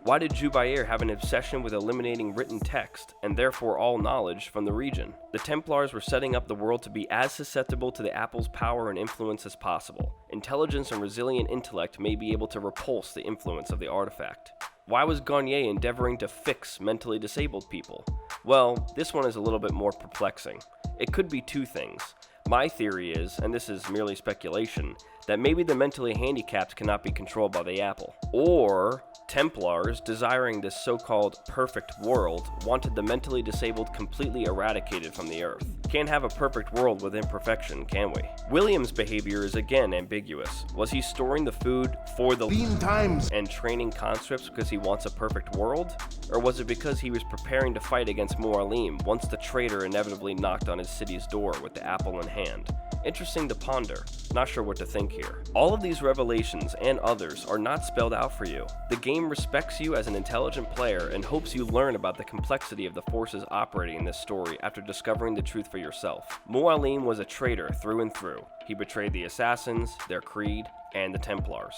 Why did Jubair have an obsession with eliminating written text, and therefore all knowledge, from the region? The Templars were setting up the world to be as susceptible to the Apple's power and influence as possible. Intelligence and resilient intellect may be able to repulse the influence of the artifact. Why was Garnier endeavoring to fix mentally disabled people? Well, this one is a little bit more perplexing. It could be two things. My theory is, and this is merely speculation, that maybe the mentally handicapped cannot be controlled by the Apple. Or Templars, desiring this so-called perfect world, wanted the mentally disabled completely eradicated from the Earth. Can't have a perfect world with imperfection, can we? William's behavior is again ambiguous. Was he storing the food for the
lean times
and training conscripts because he wants a perfect world? Or was it because he was preparing to fight against Mualim once the traitor inevitably knocked on his city's door with the apple in hand? Interesting to ponder. Not sure what to think here. All of these revelations and others are not spelled out for you. The game respects you as an intelligent player and hopes you learn about the complexity of the forces operating in this story after discovering the truth for yourself. Mualim was a traitor through and through. He betrayed the Assassins, their creed, and the Templars.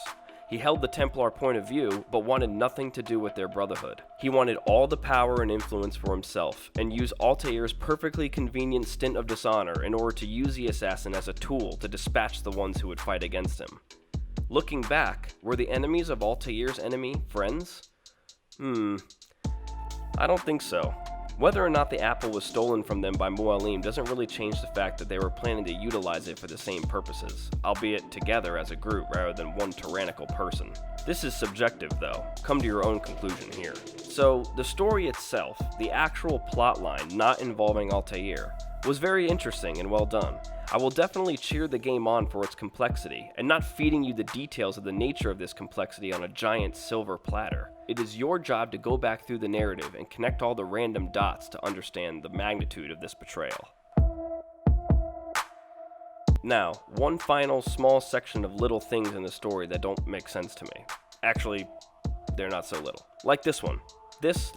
He held the Templar point of view, but wanted nothing to do with their brotherhood. He wanted all the power and influence for himself, and used Altair's perfectly convenient stint of dishonor in order to use the assassin as a tool to dispatch the ones who would fight against him. Looking back, were the enemies of Altair's enemy friends? I don't think so. Whether or not the apple was stolen from them by Mualim doesn't really change the fact that they were planning to utilize it for the same purposes, albeit together as a group rather than one tyrannical person. This is subjective though, come to your own conclusion here. So, the story itself, the actual plotline not involving Altair, was very interesting and well done. I will definitely cheer the game on for its complexity, and not feeding you the details of the nature of this complexity on a giant silver platter. It is your job to go back through the narrative and connect all the random dots to understand the magnitude of this betrayal. Now, one final small section of little things in the story that don't make sense to me. Actually, they're not so little. Like this one. This,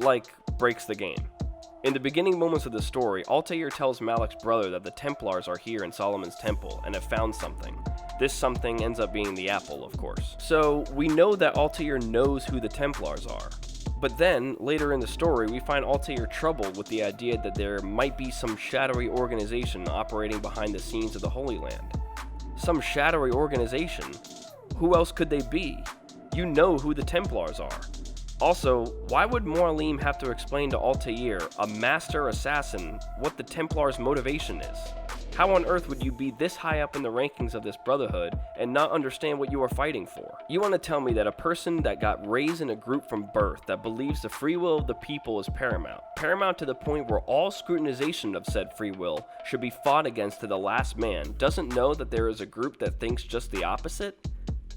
breaks the game. In the beginning moments of the story, Altair tells Malik's brother that the Templars are here in Solomon's temple and have found something. This something ends up being the apple, of course. So, we know that Altair knows who the Templars are. But then, later in the story, we find Altair troubled with the idea that there might be some shadowy organization operating behind the scenes of the Holy Land. Some shadowy organization? Who else could they be? You know who the Templars are. Also, why would Mualim have to explain to Altair, a master assassin, what the Templars' motivation is? How on earth would you be this high up in the rankings of this brotherhood and not understand what you are fighting for? You want to tell me that a person that got raised in a group from birth that believes the free will of the people is paramount to the point where all scrutinization of said free will should be fought against to the last man, doesn't know that there is a group that thinks just the opposite?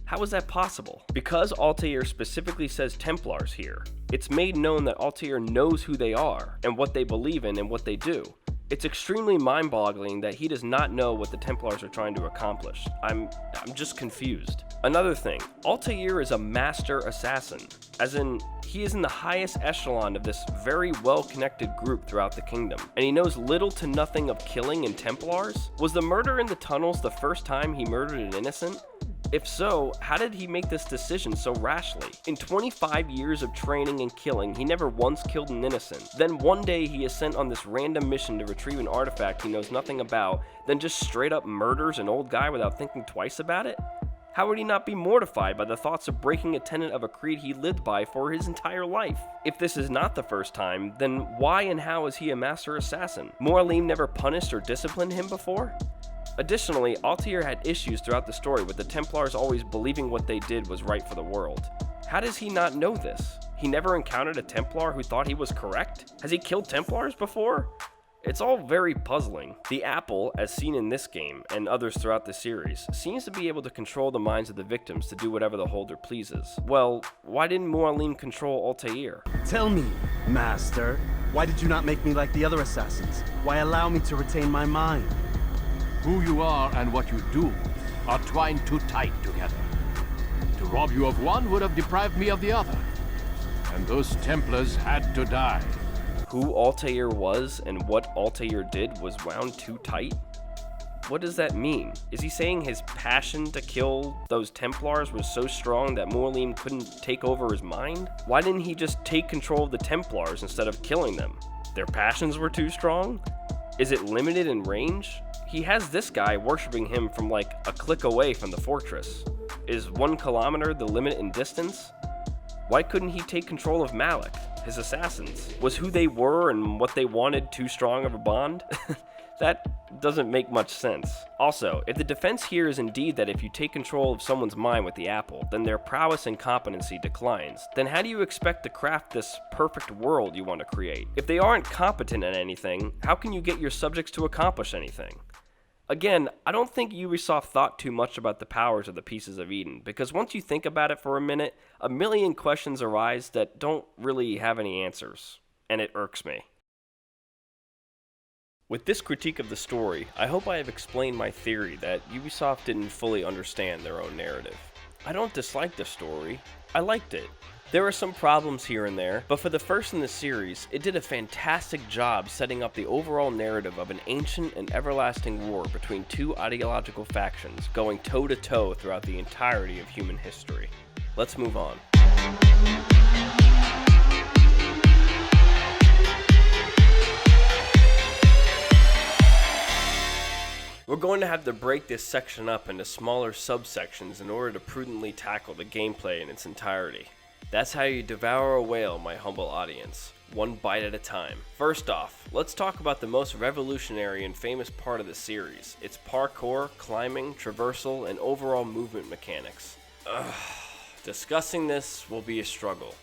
How is that possible? Because Altair specifically says Templars here, it's made known that Altair knows who they are and what they believe in and what they do. It's extremely mind-boggling that he does not know what the Templars are trying to accomplish. I'm just confused. Another thing, Altair is a master assassin, as in, he is in the highest echelon of this very well-connected group throughout the kingdom, and he knows little to nothing of killing and Templars? Was the murder in the tunnels the first time he murdered an innocent? If so, how did he make this decision so rashly? In 25 years of training and killing, he never once killed an innocent. Then one day he is sent on this random mission to retrieve an artifact he knows nothing about, then just straight up murders an old guy without thinking twice about it? How would he not be mortified by the thoughts of breaking a tenet of a creed he lived by for his entire life? If this is not the first time, then why and how is he a master assassin? Mualim never punished or disciplined him before? Additionally, Altair had issues throughout the story with the Templars always believing what they did was right for the world. How does he not know this? He never encountered a Templar who thought he was correct? Has he killed Templars before? It's all very puzzling. The apple, as seen in this game, and others throughout the series, seems to be able to control the minds of the victims to do whatever the holder pleases. Well, why didn't Mualim control Altair?
Tell me, Master, why did you not make me like the other assassins? Why allow me to retain my mind?
Who you are and what you do are twined too tight together. To rob you of one would have deprived me of the other. And those Templars had to die.
Who Altair was and what Altair did was wound too tight? What does that mean? Is he saying his passion to kill those Templars was so strong that Mualim couldn't take over his mind? Why didn't he just take control of the Templars instead of killing them? Their passions were too strong? Is it limited in range? He has this guy worshipping him from like a click away from the fortress. Is 1 kilometer the limit in distance? Why couldn't he take control of Malik, his assassins? Was who they were and what they wanted too strong of a bond? That doesn't make much sense. Also, if the defense here is indeed that if you take control of someone's mind with the apple, then their prowess and competency declines, then how do you expect to craft this perfect world you want to create? If they aren't competent at anything, how can you get your subjects to accomplish anything? Again, I don't think Ubisoft thought too much about the powers of the Pieces of Eden, because once you think about it for a minute, a million questions arise that don't really have any answers, and it irks me. With this critique of the story, I hope I have explained my theory that Ubisoft didn't fully understand their own narrative. I don't dislike the story, I liked it. There are some problems here and there, but for the first in the series, it did a fantastic job setting up the overall narrative of an ancient and everlasting war between two ideological factions going toe-to-toe throughout the entirety of human history. Let's move on. We're going to have to break this section up into smaller subsections in order to prudently tackle the gameplay in its entirety. That's how you devour a whale, my humble audience. one bite at a time. First off, let's talk about the most revolutionary and famous part of the series. It's parkour, climbing, traversal, and overall movement mechanics. Discussing this will be a struggle.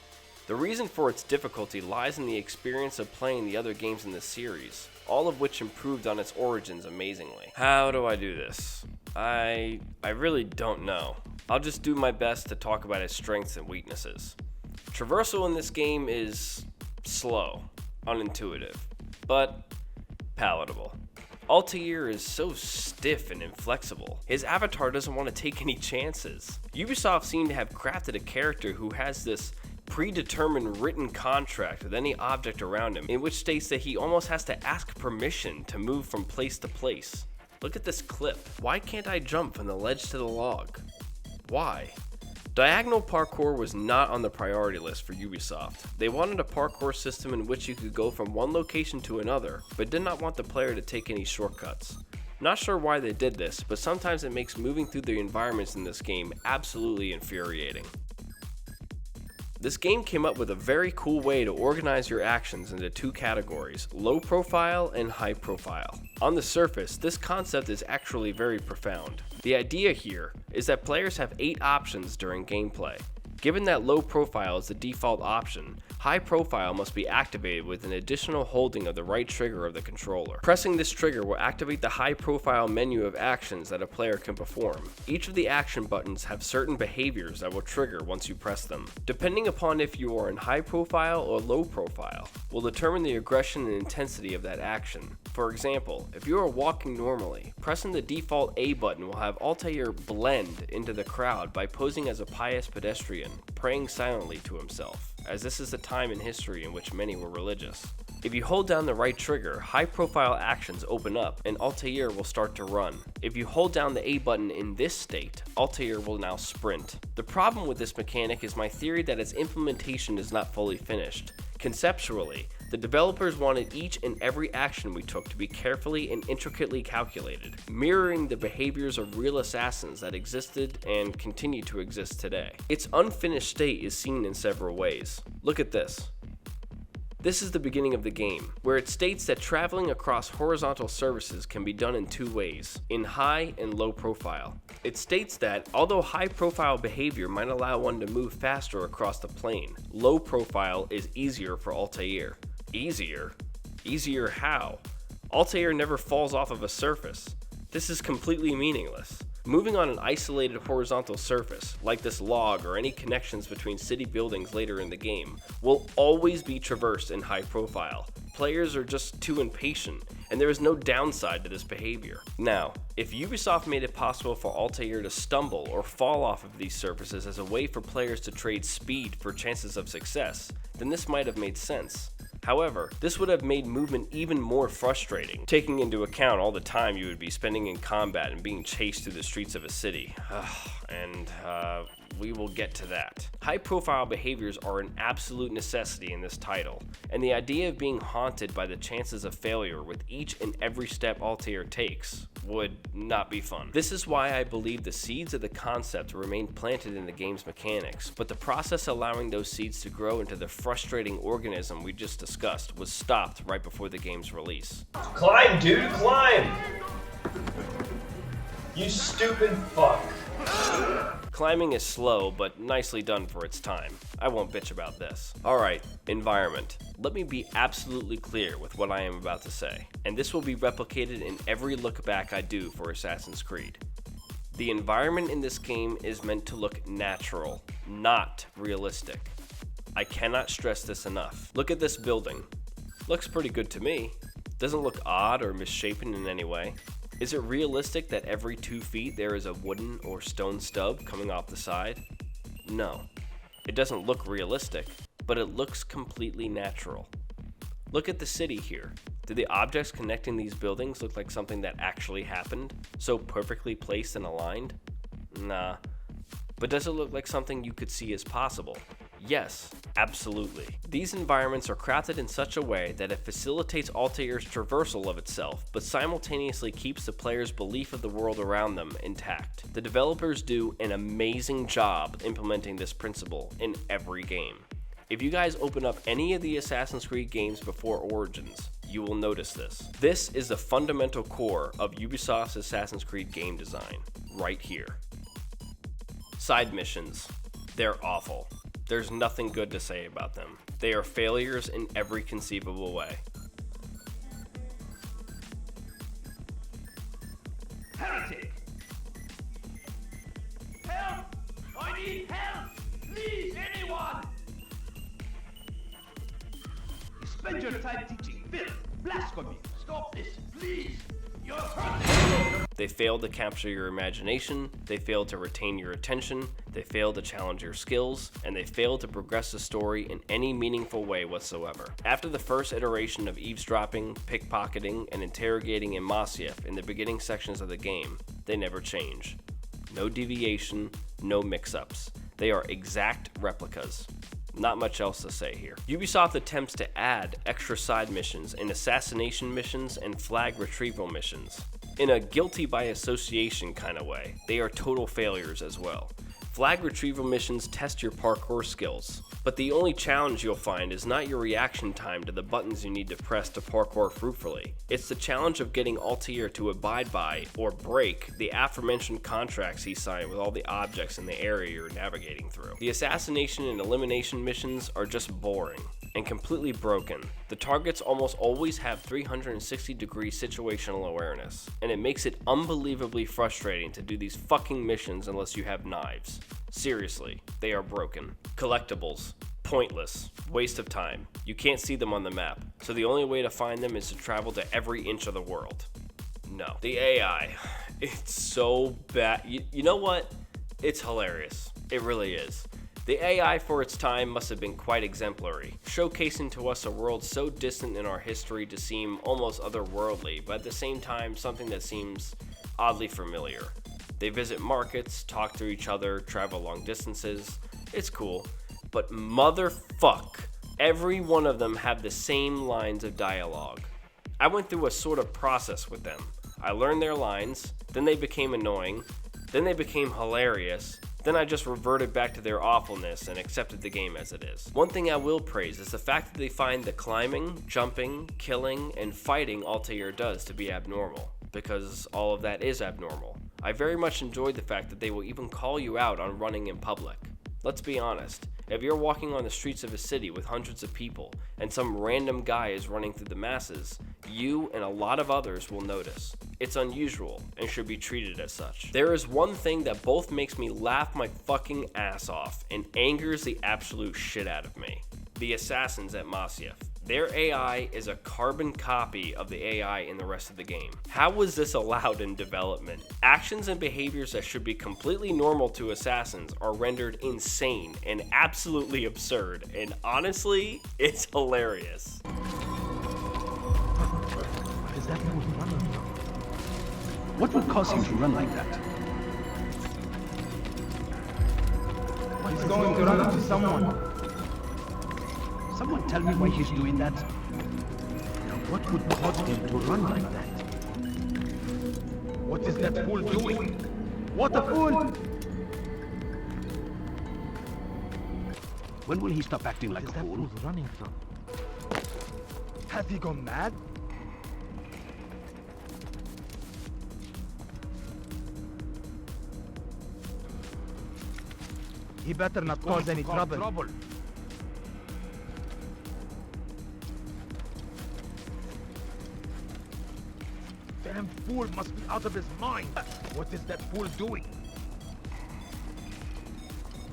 The reason for its difficulty lies in the experience of playing the other games in the series, all of which improved on its origins amazingly. How do I do this? I really don't know. I'll just do my best to talk about its strengths and weaknesses. Traversal in this game is slow, unintuitive, but palatable. Altair is so stiff and inflexible. His avatar doesn't want to take any chances. Ubisoft seem to have crafted a character who has this predetermined written contract with any object around him, in which states that he almost has to ask permission to move from place to place. Look at this clip. Why can't I jump from the ledge to the log? Why? Diagonal parkour was not on the priority list for Ubisoft. They wanted a parkour system in which you could go from one location to another, but did not want the player to take any shortcuts. Not sure why they did this, but sometimes it makes moving through the environments in this game absolutely infuriating. This game came up with a very cool way to organize your actions into two categories, low profile and high profile. On the surface, this concept is actually very profound. The idea here is that players have 8 options during gameplay. Given that low profile is the default option, high profile must be activated with an additional holding of the right trigger of the controller. Pressing this trigger will activate the high profile menu of actions that a player can perform. Each of the action buttons have certain behaviors that will trigger once you press them. Depending upon if you are in high profile or low profile, will determine the aggression and intensity of that action. For example, if you are walking normally, pressing the default A button will have Altair blend into the crowd by posing as a pious pedestrian, praying silently to himself, as this is a time in history in which many were religious. If you hold down the right trigger, high-profile actions open up and Altair will start to run. If you hold down the A button in this state, Altair will now sprint. The problem with this mechanic is my theory that its implementation is not fully finished. Conceptually, the developers wanted each and every action we took to be carefully and intricately calculated, mirroring the behaviors of real assassins that existed and continue to exist today. Its unfinished state is seen in several ways. Look at this. This is the beginning of the game, where it states that traveling across horizontal surfaces can be done in 2 ways, in high and low profile. It states that, although high profile behavior might allow one to move faster across the plane, low profile is easier for Altair. Easier? Easier how? Altair never falls off of a surface. This is completely meaningless. Moving on an isolated horizontal surface, like this log or any connections between city buildings later in the game, will always be traversed in high profile. Players are just too impatient, and there is no downside to this behavior. Now, if Ubisoft made it possible for Altair to stumble or fall off of these surfaces as a way for players to trade speed for chances of success, then this might have made sense. However, this would have made movement even more frustrating, taking into account all the time you would be spending in combat and being chased through the streets of a city. We will get to that. High-profile behaviors are an absolute necessity in this title, and the idea of being haunted by the chances of failure with each and every step Altair takes would not be fun. This is why I believe the seeds of the concept remain planted in the game's mechanics, but the process allowing those seeds to grow into the frustrating organism we just discussed was stopped right before the game's release. Climb, dude, climb! You stupid fuck. Climbing is slow, but nicely done for its time. I won't bitch about this. Alright, environment. Let me be absolutely clear with what I am about to say, and this will be replicated in every look back I do for Assassin's Creed. The environment in this game is meant to look natural, not realistic. I cannot stress this enough. Look at this building. Looks pretty good to me. Doesn't look odd or misshapen in any way. Is it realistic that every 2 feet there is a wooden or stone stub coming off the side? No. It doesn't look realistic, but it looks completely natural. Look at the city here. Do the objects connecting these buildings look like something that actually happened? So perfectly placed and aligned? Nah. But does it look like something you could see as possible? Yes, absolutely. These environments are crafted in such a way that it facilitates Altair's traversal of itself, but simultaneously keeps the player's belief of the world around them intact. The developers do an amazing job implementing this principle in every game. If you guys open up any of the Assassin's Creed games before Origins, you will notice this. This is the fundamental core of Ubisoft's Assassin's Creed game design, right here. Side missions. They're awful. There's nothing good to say about them. They are failures in every conceivable way.
Heretic! Help! I need help! Please, anyone! You spend your time teaching filth, blasphemy. Stop this, please! You're hurting!
They failed to capture your imagination, they failed to retain your attention, they failed to challenge your skills, and they failed to progress the story in any meaningful way whatsoever. After the first iteration of eavesdropping, pickpocketing, and interrogating in Masyaf in the beginning sections of the game, they never change. No deviation, no mix-ups. They are exact replicas. Not much else to say here. Ubisoft attempts to add extra side missions and assassination missions and flag retrieval missions. In a guilty by association kind of way, they are total failures as well. Flag retrieval missions test your parkour skills, but the only challenge you'll find is not your reaction time to the buttons you need to press to parkour fruitfully. It's the challenge of getting Altair to abide by, or break, the aforementioned contracts he signed with all the objects in the area you're navigating through. The assassination and elimination missions are just boring and completely broken. The targets almost always have 360-degree situational awareness, and it makes it unbelievably frustrating to do these fucking missions unless you have knives. Seriously, they are broken. Collectibles. Pointless. Waste of time. You can't see them on the map, so the only way to find them is to travel to every inch of the world. No. The AI. It's so bad. You know what? It's hilarious. It really is. The AI for its time must have been quite exemplary, showcasing to us a world so distant in our history to seem almost otherworldly, but at the same time something that seems oddly familiar. They visit markets, talk to each other, travel long distances. It's cool, but motherfuck, every one of them have the same lines of dialogue. I went through a sort of process with them. I learned their lines, then they became annoying, then they became hilarious, then I just reverted back to their awfulness and accepted the game as it is. One thing I will praise is the fact that they find the climbing, jumping, killing, and fighting Altair does to be abnormal, because all of that is abnormal. I very much enjoyed the fact that they will even call you out on running in public. Let's be honest, if you're walking on the streets of a city with hundreds of people and some random guy is running through the masses, you and a lot of others will notice. It's unusual and should be treated as such. There is one thing that both makes me laugh my fucking ass off and angers the absolute shit out of me. The assassins at Masyaf. Their AI is a carbon copy of the AI in the rest of the game. How was this allowed in development? Actions and behaviors that should be completely normal to assassins are rendered insane and absolutely absurd, and honestly, it's hilarious.
Is that what would cause him to run like that?
He's going to run into someone.
Someone tell me why he's doing that? What would cause him to run like that?
What is that fool doing? What a fool!
When will he stop acting like a fool?
Running from? Has he gone mad? He better not cause any trouble. Damn fool must be out of his mind. What is that fool doing?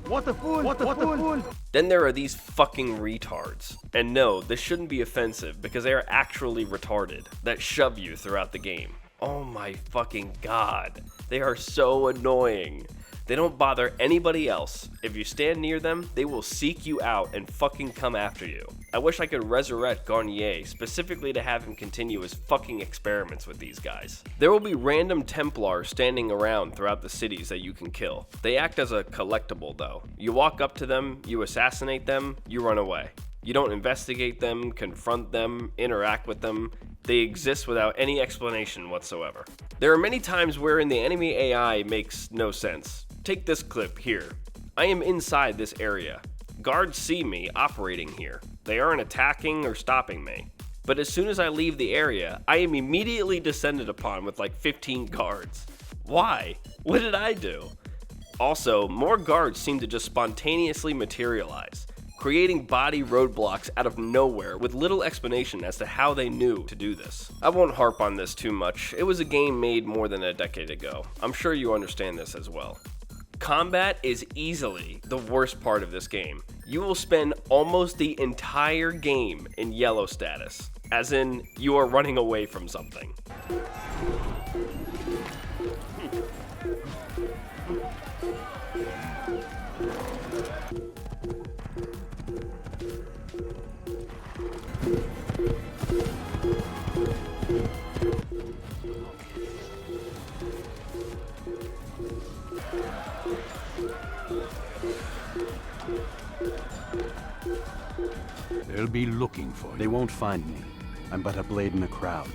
What a fool! What a fool!
Then there are these fucking retards. And no, this shouldn't be offensive because they are actually retarded that shove you throughout the game. Oh my fucking god. They are so annoying. They don't bother anybody else. If you stand near them, they will seek you out and fucking come after you. I wish I could resurrect Garnier specifically to have him continue his fucking experiments with these guys. There will be random Templars standing around throughout the cities that you can kill. They act as a collectible though. You walk up to them, you assassinate them, you run away. You don't investigate them, confront them, interact with them. They exist without any explanation whatsoever. There are many times wherein the enemy AI makes no sense. Take this clip here. I am inside this area. Guards see me operating here. They aren't attacking or stopping me. But as soon as I leave the area, I am immediately descended upon with like 15 guards. Why? What did I do? Also, more guards seem to just spontaneously materialize, creating body roadblocks out of nowhere with little explanation as to how they knew to do this. I won't harp on this too much. It was a game made more than a decade ago. I'm sure you understand this as well. Combat is easily the worst part of this game. You will spend almost the entire game in yellow status, as in you are running away from something.
They'll be looking for you.
They won't find me. I'm but a blade in the crowd.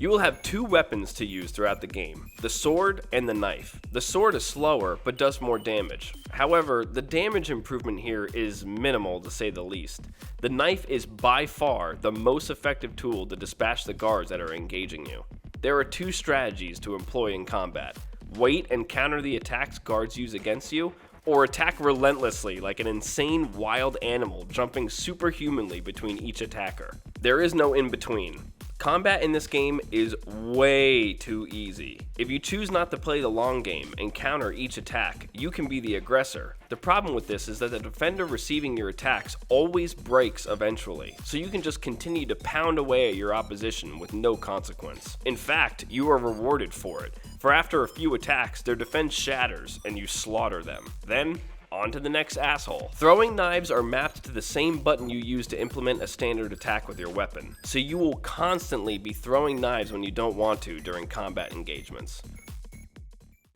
You will have two weapons to use throughout the game, the sword and the knife. The sword is slower, but does more damage. However, the damage improvement here is minimal to say the least. The knife is by far the most effective tool to dispatch the guards that are engaging you. There are two strategies to employ in combat. Wait and counter the attacks guards use against you, or attack relentlessly like an insane wild animal jumping superhumanly between each attacker. There is no in between. Combat in this game is way too easy. If you choose not to play the long game and counter each attack, you can be the aggressor. The problem with this is that the defender receiving your attacks always breaks eventually, so you can just continue to pound away at your opposition with no consequence. In fact, you are rewarded for it, for after a few attacks, their defense shatters and you slaughter them. Then, on to the next asshole. Throwing knives are mapped to the same button you use to implement a standard attack with your weapon, so you will constantly be throwing knives when you don't want to during combat engagements.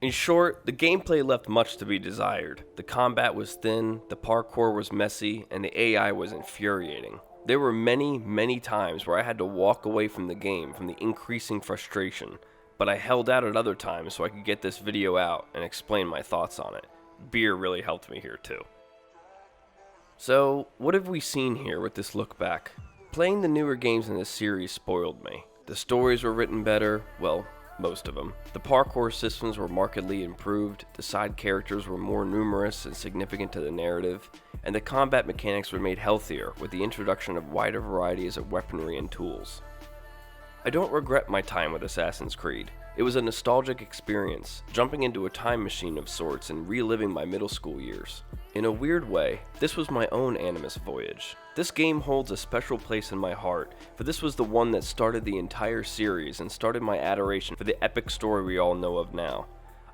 In short, the gameplay left much to be desired. The combat was thin, the parkour was messy, and the AI was infuriating. There were many times where I had to walk away from the game from the increasing frustration, but I held out at other times so I could get this video out and explain my thoughts on it. Beer really helped me here too. So, what have we seen here with this look back? Playing the newer games in this series spoiled me. The stories were written better, well, most of them. The parkour systems were markedly improved, the side characters were more numerous and significant to the narrative, and the combat mechanics were made healthier with the introduction of wider varieties of weaponry and tools. I don't regret my time with Assassin's Creed. It was a nostalgic experience, jumping into a time machine of sorts and reliving my middle school years. In a weird way, this was my own Animus voyage. This game holds a special place in my heart, for this was the one that started the entire series and started my adoration for the epic story we all know of now.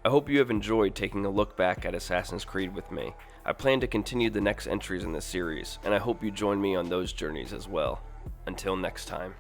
I hope you have enjoyed taking a look back at Assassin's Creed with me. I plan to continue the next entries in this series, and I hope you join me on those journeys as well. Until next time.